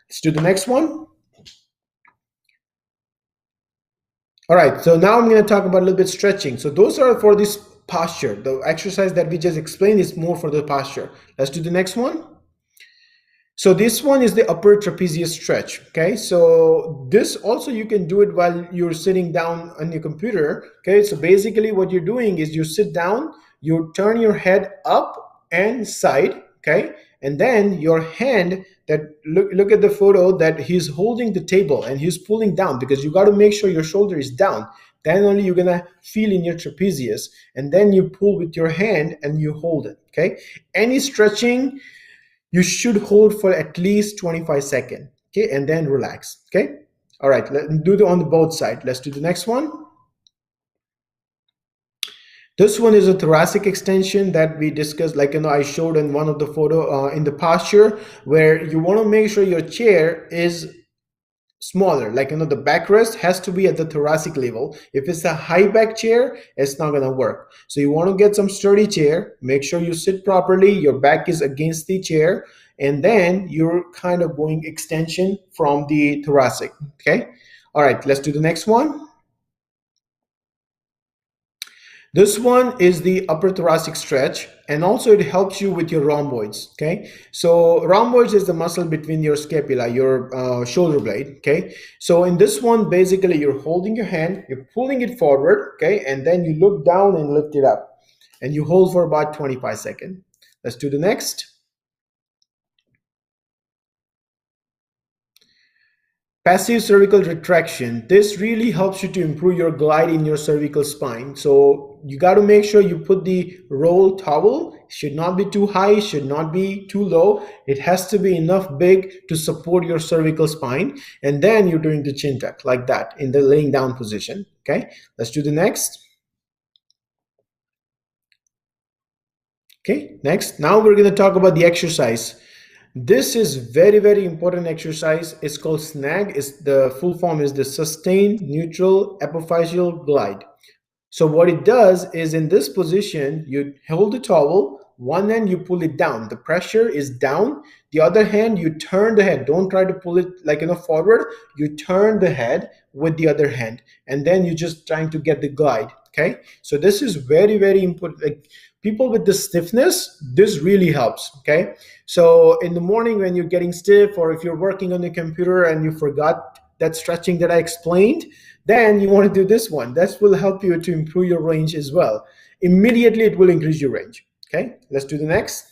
Let's do the next one. All right, so now I'm going to talk about a little bit stretching. So those are for this posture. The exercise that we just explained is more for the posture. Let's do the next one. So this one is the upper trapezius stretch. Okay, so this also you can do it while you're sitting down on your computer. Okay, so basically what you're doing is you sit down, you turn your head up and side. Okay, and then your hand, that look at the photo, that he's holding the table and he's pulling down, because you got to make sure your shoulder is down. Then only you're gonna feel in your trapezius, and then you pull with your hand and you hold it. Okay, any stretching you should hold for at least 25 seconds, okay, and then relax. Okay, all right, let's do it on the both sides. Let's do the next one. This one is a thoracic extension that we discussed, like I showed in one of the photo in the posture, where you want to make sure your chair is smaller, like the backrest has to be at the thoracic level. If it's a high back chair, it's not going to work. So you want to get some sturdy chair, make sure you sit properly, your back is against the chair, and then you're kind of going extension from the thoracic. Okay, all right, let's do the next one. This one is the upper thoracic stretch, and also it helps you with your rhomboids. Okay, so rhomboids is the muscle between your scapula, your shoulder blade. Okay, so in this one, basically you're holding your hand, you're pulling it forward, okay, and then you look down and lift it up, and you hold for about 25 seconds. Let's do the next. Passive cervical retraction. This really helps you to improve your glide in your cervical spine. So you got to make sure you put the roll towel. Should not be too high, should not be too low. It has to be enough big to support your cervical spine. And then you're doing the chin tuck like that in the laying down position. Okay, let's do the next. Okay, next. Now we're going to talk about the exercise. This is very, very important exercise. It's called SNAG. The full form is the Sustained Neutral Epiphyseal Glide. So what it does is, in this position, you hold the towel, one hand you pull it down. The pressure is down. The other hand, you turn the head. Don't try to pull it like forward. You turn the head with the other hand, and then you're just trying to get the glide. Okay, so this is very, very important. Like, people with the stiffness, this really helps. Okay, so in the morning when you're getting stiff, or if you're working on the computer and you forgot that stretching that I explained, then you want to do this one. That will help you to improve your range as well. Immediately it will increase your range. Okay, let's do the next.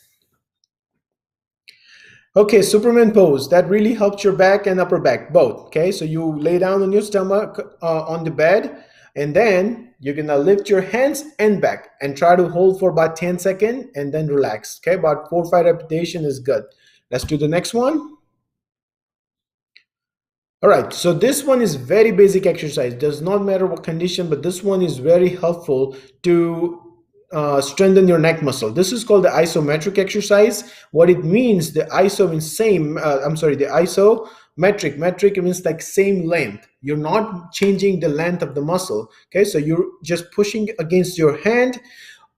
Okay, Superman pose. That really helps your back and upper back both. Okay, so you lay down on your stomach on the bed, and then you're gonna lift your hands and back and try to hold for about 10 seconds and then relax. Okay, about 4 or 5 repetitions is good. Let's do the next one. All right, so this one is very basic exercise. Does not matter what condition, but this one is very helpful to strengthen your neck muscle. This is called the isometric exercise. What it means, the iso means same, the isometric, metric means like same length. You're not changing the length of the muscle. Okay, so you're just pushing against your hand,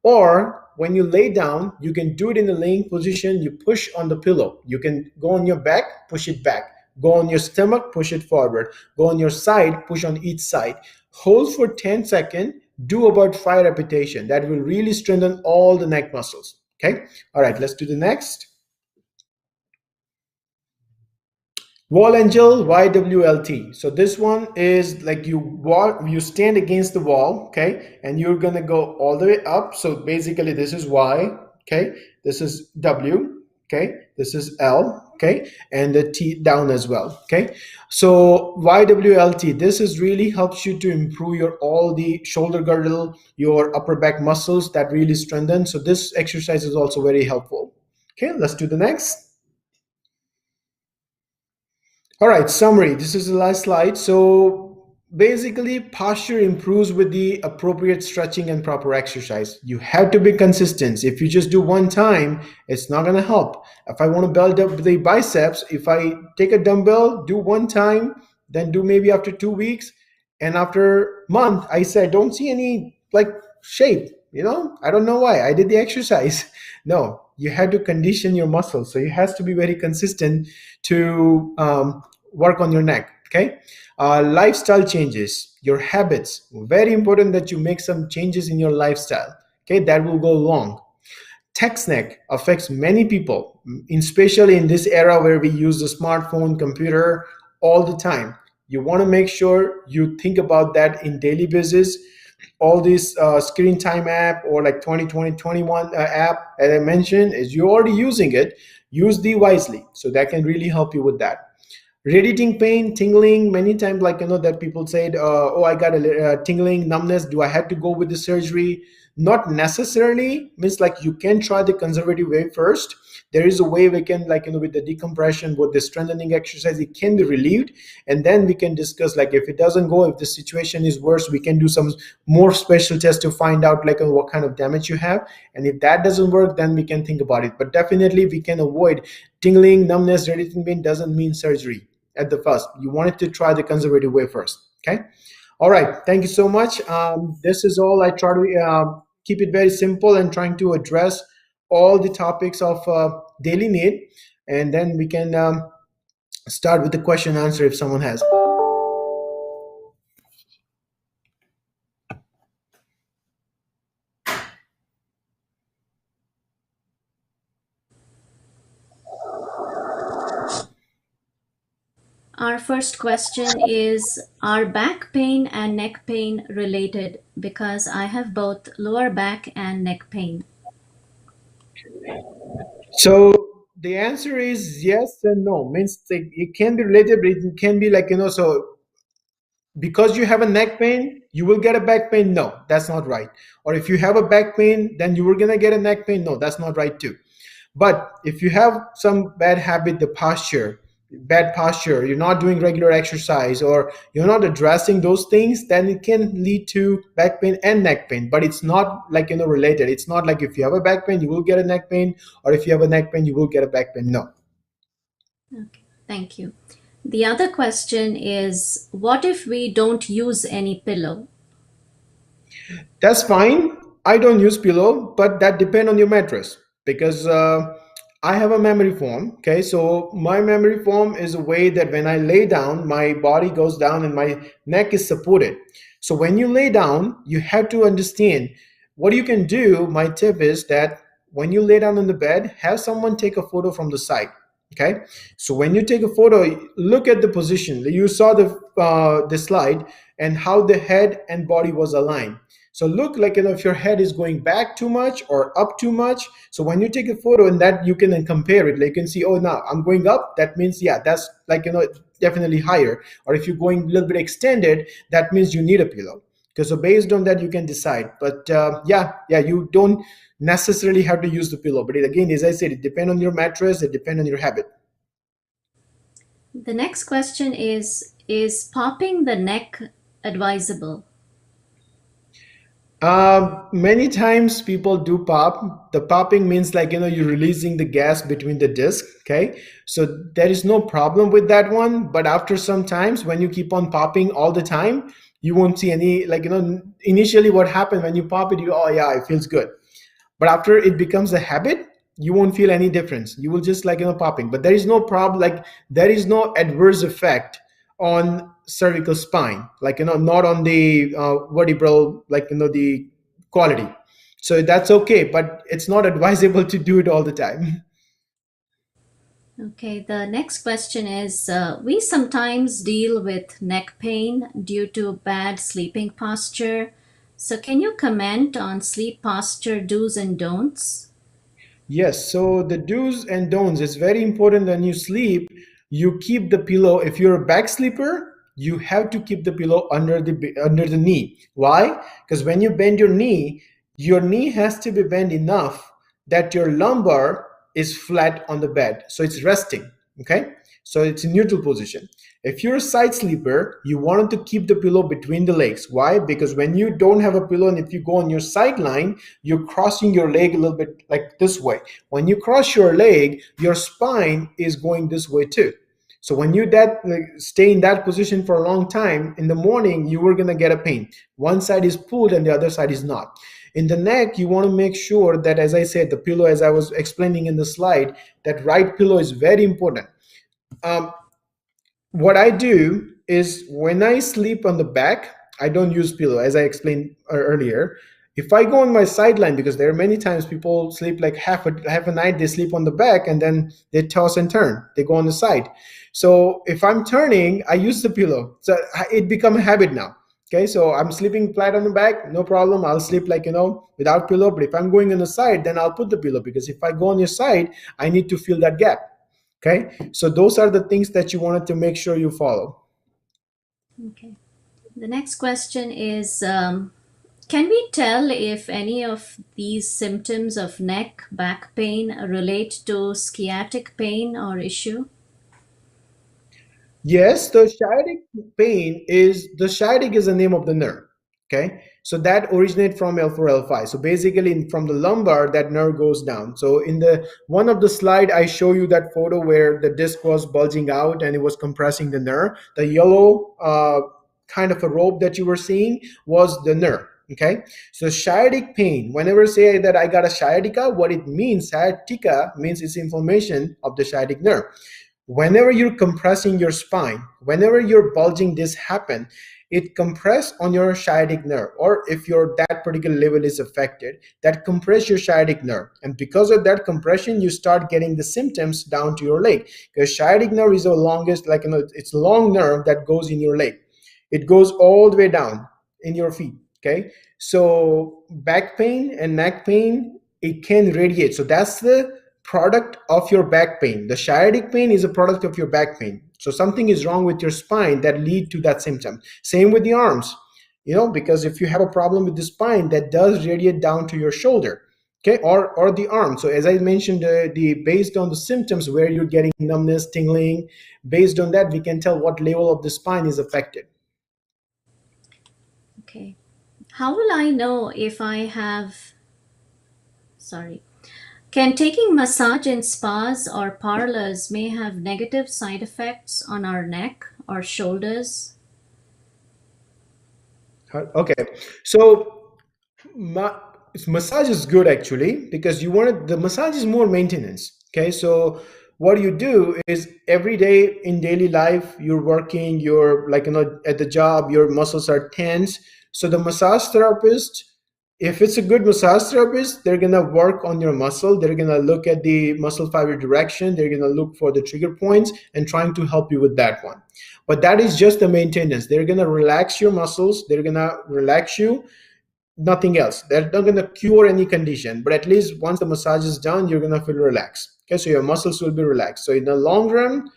or when you lay down, you can do it in the laying position. You push on the pillow. You can go on your back, push it back. Go on your stomach, push it forward. Go on your side, push on each side. Hold for 10 seconds. Do about 5 repetitions. That will really strengthen all the neck muscles. Okay. All right. Let's do the next. Wall angel, YWLT. So this one is like you stand against the wall, okay, and you're gonna go all the way up. So basically, this is Y, okay, this is W, okay, this is L, okay, and the T down as well, okay. So YWLT, this is really helps you to improve your all the shoulder girdle, your upper back muscles that really strengthen. So this exercise is also very helpful. Okay, let's do the next. All right, summary. This is the last slide. So basically, posture improves with the appropriate stretching and proper exercise. You have to be consistent. If you just do one time, it's not going to help. If I want to build up the biceps, if I take a dumbbell, do one time, then do maybe after 2 weeks, and after a month, I said, don't see any like shape. I don't know why. I did the exercise. No, you have to condition your muscles. So it has to be very consistent to work on your neck. Okay. Lifestyle changes, your habits. Very important that you make some changes in your lifestyle. Okay, that will go long. Tech snack affects many people, especially in this era where we use the smartphone, computer all the time. You want to make sure you think about that in daily basis. All this screen time app or like 2020 app, as I mentioned, is you're already using it. Use the wisely, so that can really help you with that. Radiating pain, tingling, many times, like, that people said, oh, I got a tingling, numbness. Do I have to go with the surgery? Not necessarily. Means like you can try the conservative way first. There is a way we can, like, with the decompression, with the strengthening exercise, it can be relieved. And then we can discuss, like, if it doesn't go, if the situation is worse, we can do some more special tests to find out, like, what kind of damage you have. And if that doesn't work, then we can think about it. But definitely we can avoid tingling, numbness, radiating pain doesn't mean surgery at the first. You wanted to try the conservative way first. Okay. All right. Thank you so much. This is all. I try to keep it very simple and trying to address all the topics of daily need. And then we can start with the question and answer if someone has. Our first question is, are back pain and neck pain related? Because I have both lower back and neck pain. So the answer is yes and no. Means like it can be related, but it can be like, so because you have a neck pain, you will get a back pain. No, that's not right. Or if you have a back pain, then you were going to get a neck pain. No, that's not right too. But if you have some bad habit, the posture, bad posture, you're not doing regular exercise, or you're not addressing those things, then it can lead to back pain and neck pain. But it's not like, related. It's not like if you have a back pain, you will get a neck pain, or if you have a neck pain, you will get a back pain. No. Okay, thank you. The other question is, what if we don't use any pillow? That's fine. I don't use pillow, but that depend on your mattress, because I have a memory foam. Okay, so my memory foam is a way that when I lay down, my body goes down and my neck is supported. So when you lay down, you have to understand what you can do. My tip is that when you lay down on the bed, have someone take a photo from the side. Okay, so when you take a photo, look at the position. You saw the slide and how the head and body was aligned. So look like, if your head is going back too much or up too much. So when you take a photo, and that you can then compare it, like you can see, oh, now I'm going up. That means, yeah, that's like, definitely higher. Or if you're going a little bit extended, that means you need a pillow. Because so based on that, you can decide. But yeah, you don't necessarily have to use the pillow. But again, as I said, it depends on your mattress. It depends on your habit. The next question is popping the neck advisable? Many times people do pop. The popping means like, you're releasing the gas between the disc. Okay. So there is no problem with that one. But after some times, when you keep on popping all the time, you won't see any, like, initially what happened when you pop it, oh yeah, it feels good. But after it becomes a habit, you won't feel any difference. You will just like, popping. But there is no problem, like there is no adverse effect on cervical spine, like, not on the vertebral, like, the quality. So that's okay, but it's not advisable to do it all the time. Okay, the next question is, we sometimes deal with neck pain due to bad sleeping posture. So, can you comment on sleep posture do's and don'ts? Yes, so the do's and don'ts is very important when you sleep. You keep the pillow. If you're a back sleeper, you have to keep the pillow under the knee. Why? Because when you bend your knee has to be bent enough that your lumbar is flat on the bed, so it's resting. Okay, so it's in neutral position. If you're a side sleeper, you want to keep the pillow between the legs. Why? Because when you don't have a pillow and if you go on your sideline, you're crossing your leg a little bit like this way. When you cross your leg, your spine is going this way too. So when you stay in that position for a long time, in the morning you are gonna get a pain. One side is pulled and the other side is not. In the neck, you want to make sure that, as I said, the pillow, as I was explaining in the slide, that right pillow is very important. Um, what I do is when I sleep on the back, I don't use pillow, as I explained earlier. If I go on my sideline, because there are many times people sleep like half a night, they sleep on the back and then they toss and turn, they go on the side. So if I'm turning, I use the pillow. So it become a habit now. Okay, so I'm sleeping flat on the back, no problem. I'll sleep like without pillow. But if I'm going on the side, then I'll put the pillow, because if I go on your side, I need to fill that gap. Okay, so those are the things that you wanted to make sure you follow. Okay. The next question is, can we tell if any of these symptoms of neck, back pain relate to sciatic pain or issue? Yes, the sciatic is the name of the nerve. Okay, so that originates from L4 L5. So basically, from the lumbar, that nerve goes down. So in the one of the slide, I show you that photo where the disc was bulging out and it was compressing the nerve. The yellow kind of a rope that you were seeing was the nerve. Okay, so sciatic pain. Whenever say that I got a sciatica, what it means, sciatica means it's inflammation of the sciatic nerve. Whenever you're compressing your spine, whenever you're bulging, this happen, it compress on your sciatic nerve, or if your that particular level is affected, that compress your sciatic nerve, and because of that compression you start getting the symptoms down to your leg, because sciatic nerve is the longest, it's a long nerve that goes in your leg. It goes all the way down in your feet. Okay, so back pain and neck pain, it can radiate. So that's the product of your back pain. The sciatic pain is a product of your back pain. So something is wrong with your spine that lead to that symptom. Same with the arms, because if you have a problem with the spine, that does radiate down to your shoulder. Okay, or the arm. So as I mentioned, the based on the symptoms where you're getting numbness, tingling, based on that we can tell what level of the spine is affected. Okay. How will I know if I have, sorry, can taking massage in spas or parlors may have negative side effects on our neck or shoulders? Okay, so ma- massage is good actually, because the massage is more maintenance. Okay, so what you do is every day in daily life you're working, you're at the job, your muscles are tense. So the massage therapist, if it's a good massage therapist, they're gonna work on your muscle, they're gonna look at the muscle fiber direction, they're gonna look for the trigger points and trying to help you with that one. But that is just the maintenance. They're gonna relax your muscles, they're gonna relax you, nothing else. They're not going to cure any condition, but at least once the massage is done, you're going to feel relaxed. Okay, so your muscles will be relaxed. So in the long run,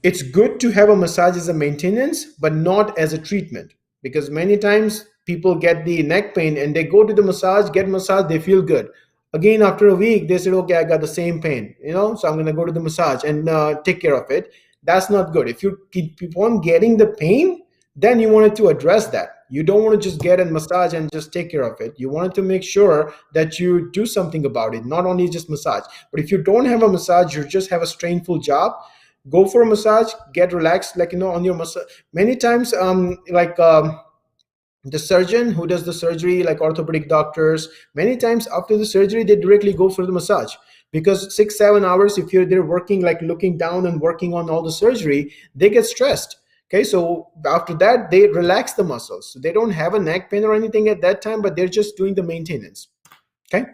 it's good to have a massage as a maintenance, but not as a treatment, because many times people get the neck pain and they go to the massage, get massage, they feel good. Again, after a week, they said, okay, I got the same pain, so I'm going to go to the massage and take care of it. That's not good. If you keep on getting the pain, then you wanted to address that. You don't want to just get a massage and just take care of it. You wanted to make sure that you do something about it, not only just massage. But if you don't have a massage, you just have a strainful job, go for a massage, get relaxed, on your massage. Many times the surgeon who does the surgery, like orthopedic doctors, many times after the surgery they directly go for the massage, because 6-7 hours, if you're there working, like looking down and working on all the surgery, they get stressed. Okay, so after that they relax the muscles, so they don't have a neck pain or anything at that time, but they're just doing the maintenance. Okay.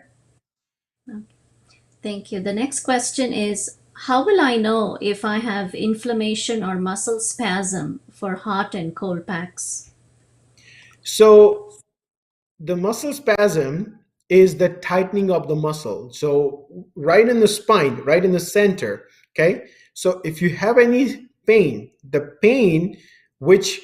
Okay. Thank you. The next question is, how will I know if I have inflammation or muscle spasm for hot and cold packs? So the muscle spasm is the tightening of the muscle. So right in the spine, right in the center, okay? So if you have any pain, the pain which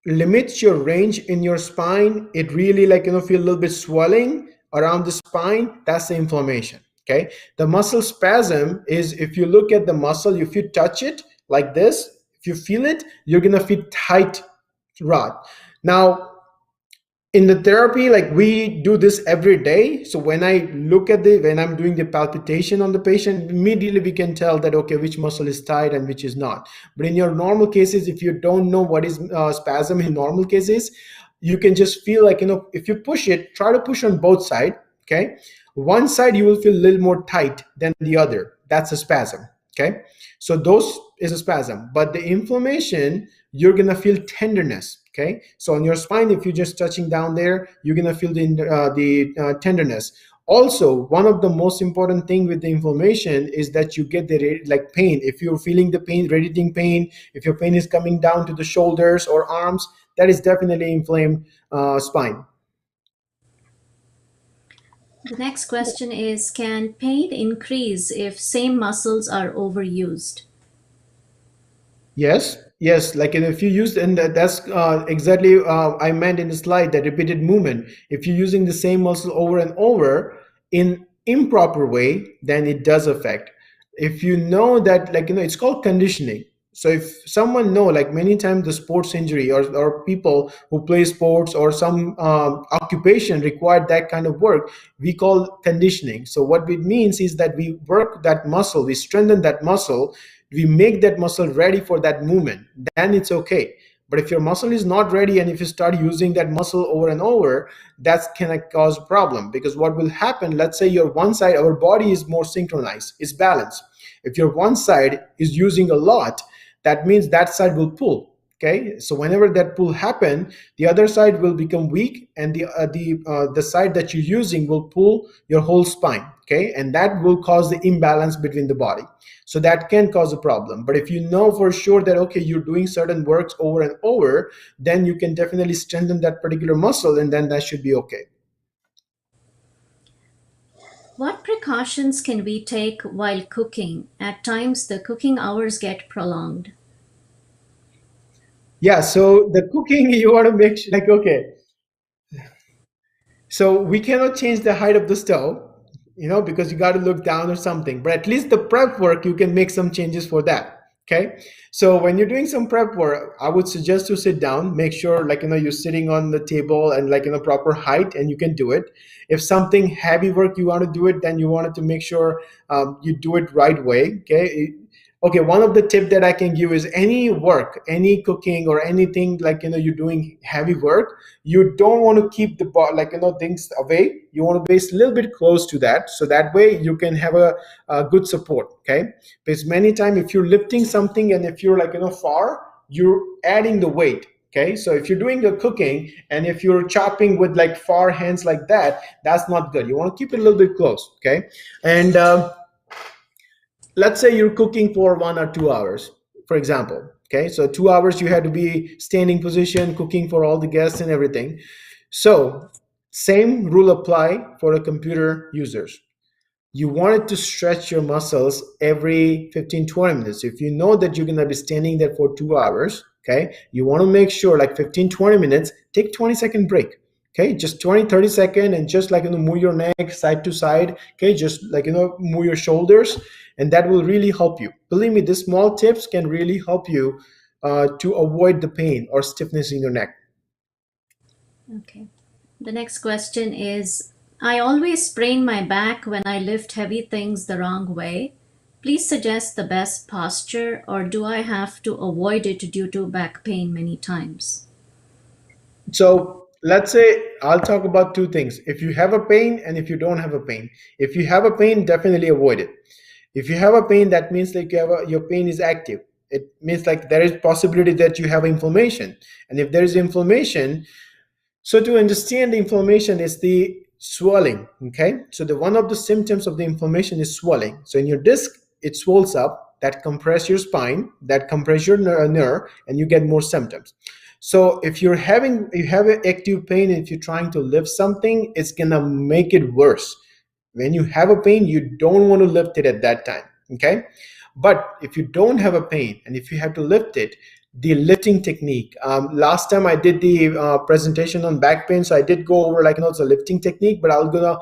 limits your range in your spine, it really feel a little bit swelling around the spine, that's the inflammation, okay? The muscle spasm is, if you look at the muscle, if you touch it like this, if you feel it, you're gonna feel tight rod. Now, in the therapy, like we do this every day. So when when I'm doing the palpitation on the patient, immediately we can tell that, okay, which muscle is tight and which is not. But in your normal cases, if you don't know what is spasm in normal cases, you can just feel if you push it, try to push on both sides, okay? One side you will feel a little more tight than the other. That's a spasm, okay? So those is a spasm, but the inflammation, you're gonna feel tenderness. Okay, so on your spine, if you're just touching down there, you're gonna feel the tenderness. Also, one of the most important thing with the inflammation is that you get the pain. If you're feeling the pain, radiating pain, if your pain is coming down to the shoulders or arms, that is definitely inflamed spine. The next question is, can pain increase if same muscles are overused? Yes, if you use, and that's exactly I meant in the slide, that repeated movement. If you're using the same muscle over and over in improper way, then it does affect. If you know that, it's called conditioning. So if someone know, many times the sports injury, or people who play sports or some occupation require that kind of work, we call conditioning. So what it means is that we work that muscle, we strengthen that muscle, we make that muscle ready for that movement, then it's okay. But if your muscle is not ready, and if you start using that muscle over and over, that's gonna cause a problem. Because what will happen, let's say your one side, our body is more synchronized, it's balanced. If your one side is using a lot, that means that side will pull. Okay, so whenever that pull happen, the other side will become weak, and the side that you're using will pull your whole spine. Okay, and that will cause the imbalance between the body. So that can cause a problem. But if you know for sure that, okay, you're doing certain works over and over, then you can definitely strengthen that particular muscle, and then that should be okay. What precautions can we take while cooking? At times, the cooking hours get prolonged. Yeah, so the cooking, you want to make sure, okay, so we cannot change the height of the stove, because you got to look down or something. But at least the prep work, you can make some changes for that. Okay. So when you're doing some prep work, I would suggest to sit down, make sure you're sitting on the table and proper height, and you can do it. If something heavy work you want to do it, then you wanted to make sure you do it right way. Okay. Okay, one of the tip that I can give is, any work, any cooking or anything, you're doing heavy work, you don't want to keep the things away. You want to base a little bit close to that, so that way you can have a good support. Okay, because many times if you're lifting something, and if you're far, you're adding the weight. Okay, so if you're doing the cooking and if you're chopping with far hands like that, that's not good. You want to keep it a little bit close. Okay, and let's say you're cooking for 1 or 2 hours, for example. Okay, so 2 hours you had to be standing position, cooking for all the guests and everything. So same rule apply for the computer users. You wanted to stretch your muscles every 15-20 minutes. If you know that you're going to be standing there for 2 hours, okay, you want to make sure 15-20 minutes, take 20-second break. Okay, just 20-30 seconds, and just move your neck side to side. Okay, just move your shoulders, and that will really help you. Believe me, these small tips can really help you to avoid the pain or stiffness in your neck. Okay. The next question is, I always sprain my back when I lift heavy things the wrong way. Please suggest the best posture, or do I have to avoid it due to back pain many times? So let's say I'll talk about two things. If you have a pain and if you don't have a pain. If you have a pain, definitely avoid it. If you have a pain, that means your pain is active. It means there is possibility that you have inflammation. And if there is inflammation, so to understand the inflammation is the swelling. Okay, so the one of the symptoms of the inflammation is swelling. So in your disc, it swells up, that compress your spine, that compress your nerve, and you get more symptoms. So if you have an active pain, and if you're trying to lift something, it's gonna make it worse. When you have a pain, you don't want to lift it at that time. Okay. But if you don't have a pain and if you have to lift it, the lifting technique. Last time I did the presentation on back pain, so I did go over like it's a lifting technique, but I'm gonna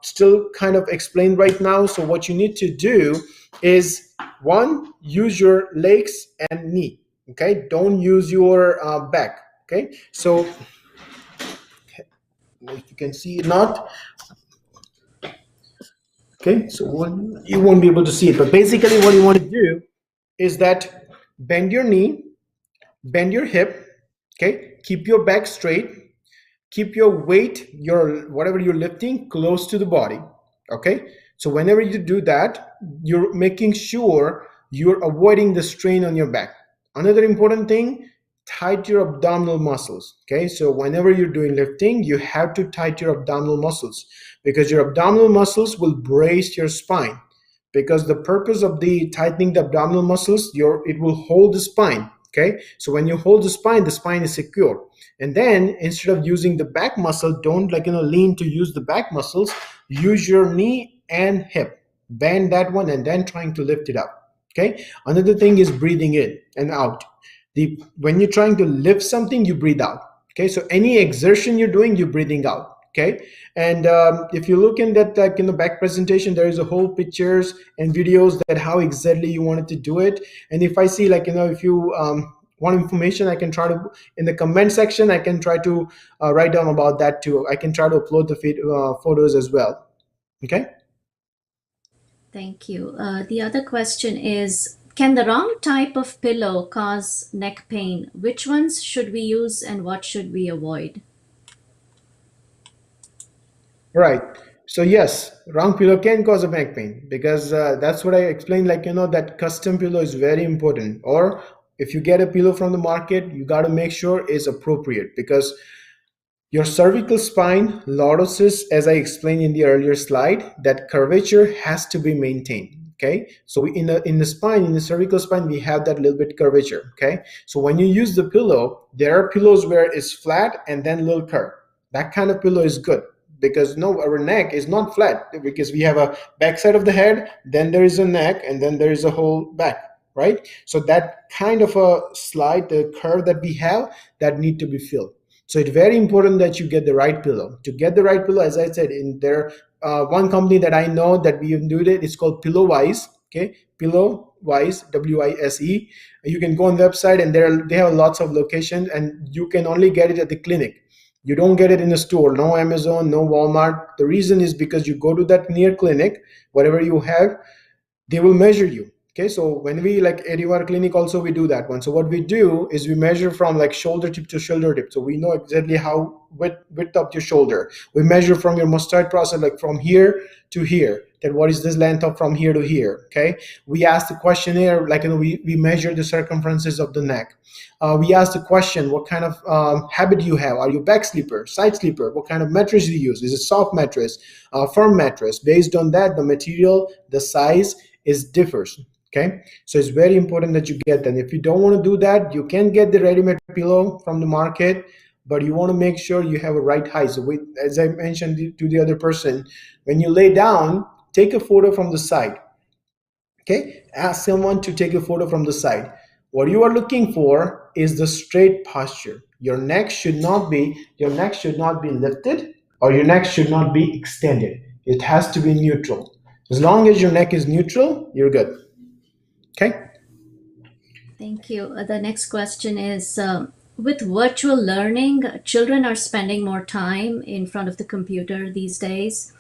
still kind of explain right now. So what you need to do is, one, use your legs and knee. Okay, don't use your back. Okay, so if you can see it not. Okay, so you won't be able to see it, but basically what you want to do is that bend your knee, bend your hip. Okay, keep your back straight, keep your weight, your whatever you're lifting, close to the body. Okay, so whenever you do that, you're making sure you're avoiding the strain on your back. Another important thing, tight your abdominal muscles. Okay, so whenever you're doing lifting, you have to tight your abdominal muscles, because your abdominal muscles will brace your spine. Because the purpose of the tightening the abdominal muscles, it will hold the spine. Okay, so when you hold the spine is secure. And then instead of using the back muscle, don't lean to use the back muscles. Use your knee and hip, bend that one, and then trying to lift it up. Okay, another thing is breathing in and out. When you're trying to lift something, you breathe out. Okay, so any exertion you're doing, you're breathing out. Okay, and if you look in that in the back presentation, there is a whole pictures and videos that how exactly you wanted to do it. And if I see if you want information, I can try to, in the comment section, I can try to write down about that too. I can try to upload the photos as well. Okay. Thank you. The other question is, can the wrong type of pillow cause neck pain? Which ones should we use and what should we avoid? Right. So yes, wrong pillow can cause a back pain, because that's what I explained. That custom pillow is very important. Or if you get a pillow from the market, you got to make sure it's appropriate, because your cervical spine, lordosis, as I explained in the earlier slide, that curvature has to be maintained. Okay, so in the spine, in the cervical spine, we have that little bit curvature. Okay, so when you use the pillow, there are pillows where it's flat and then little curve. That kind of pillow is good, because no, our neck is not flat, because we have a back side of the head, then there is a neck, and then there is a whole back. Right, so that kind of a slide, the curve that we have, that need to be filled. So it's very important that you get the right pillow. To get the right pillow, as I said, in there, one company that I know that we do it, it's called Pillowise. Okay, Pillowise, Wise. You can go on the website, and they have lots of locations, and you can only get it at the clinic. You don't get it in the store. No Amazon, no Walmart. The reason is because you go to that near clinic, whatever you have, they will measure you. Okay, so when we at our clinic also, we do that one. So what we do is we measure from shoulder tip to shoulder tip, so we know exactly how width of your shoulder. We measure from your mustard process, from here to here, that what is this length of from here to here. Okay, we ask the questionnaire, we measure the circumferences of the neck. We ask the question, what kind of habit you have. Are you back sleeper, side sleeper? What kind of mattress you use? Is it soft mattress, firm mattress? Based on that, the material, the size is differs. Okay, so it's very important that you get that. If you don't want to do that, you can get the ready-made pillow from the market, but you want to make sure you have a right height. So as I mentioned to the other person, when you lay down, take a photo from the side. Okay, ask someone to take a photo from the side. What you are looking for is the straight posture. Your neck should not be lifted, or your neck should not be extended. It has to be neutral. As long as your neck is neutral, you're good. Okay. Thank you. The next question is, with virtual learning, children are spending more time in front of the computer these days.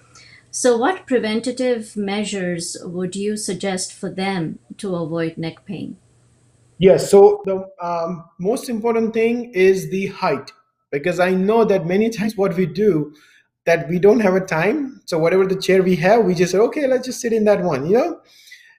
So, what preventative measures would you suggest for them to avoid neck pain? Yes. So the most important thing is the height, because I know that many times what we do, that we don't have a time. So whatever the chair we have, we just say, okay, let's just sit in that one.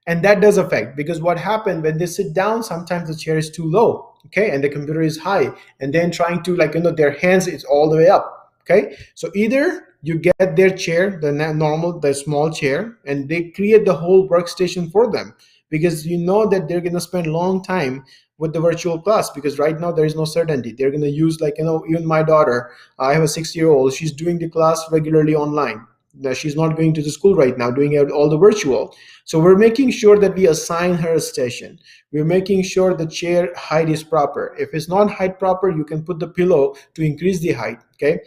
And that does affect, because what happened when they sit down, sometimes the chair is too low. Okay, and the computer is high, and then trying to their hands is all the way up. Okay, so either you get their chair, the normal, the small chair, and they create the whole workstation for them, because you know that they're going to spend a long time with the virtual class, because right now there is no certainty. They're going to use, like, even my daughter, I have a 6 year old, she's doing the class regularly online. Now, she's not going to the school right now, doing all the virtual. So we're making sure that we assign her a station. We're making sure the chair height is proper. If it's not height proper, you can put the pillow to increase the height. Okay,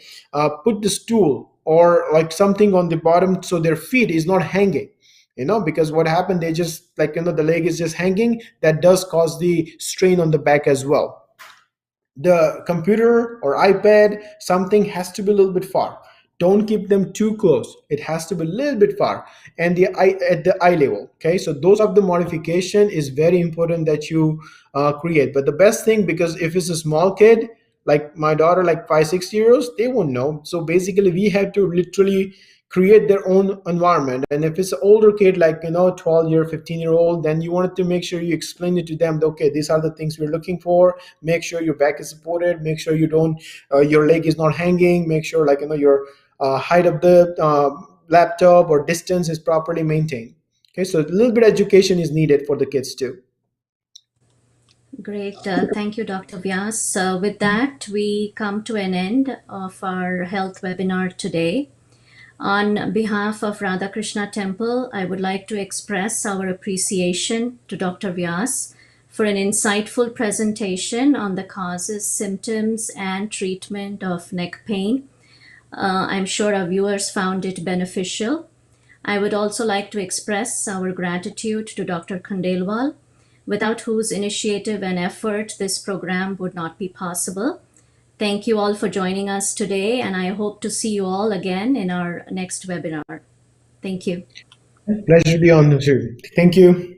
put the stool or like something on the bottom so their feet is not hanging. Because what happened, they just, like, the leg is just hanging. That does cause the strain on the back as well. The computer or iPad, something has to be a little bit far. Don't keep them too close. It has to be a little bit far, and the eye at the eye level. Okay, so those of the modification is very important that you create. But the best thing, because if it's a small kid like my daughter, like 5 6 years, they won't know. So basically, we have to literally create their own environment. And if it's an older kid, like 12-year 15-year-old, then you wanted to make sure you explain it to them that, okay, these are the things we're looking for. Make sure your back is supported, make sure you don't your leg is not hanging, make sure, like, your height of the laptop or distance is properly maintained. Okay, so a little bit education is needed for the kids too. Great. Thank you, Dr. Vyas. With that, we come to an end of our health webinar today. On behalf of Radhakrishna Temple, I would like to express our appreciation to Dr. Vyas for an insightful presentation on the causes, symptoms, and treatment of neck pain. I'm sure our viewers found it beneficial. I would also like to express our gratitude to Dr. Khandelwal, without whose initiative and effort this program would not be possible. Thank you all for joining us today, and I hope to see you all again in our next webinar. Thank you. Pleasure to be on the show. Thank you.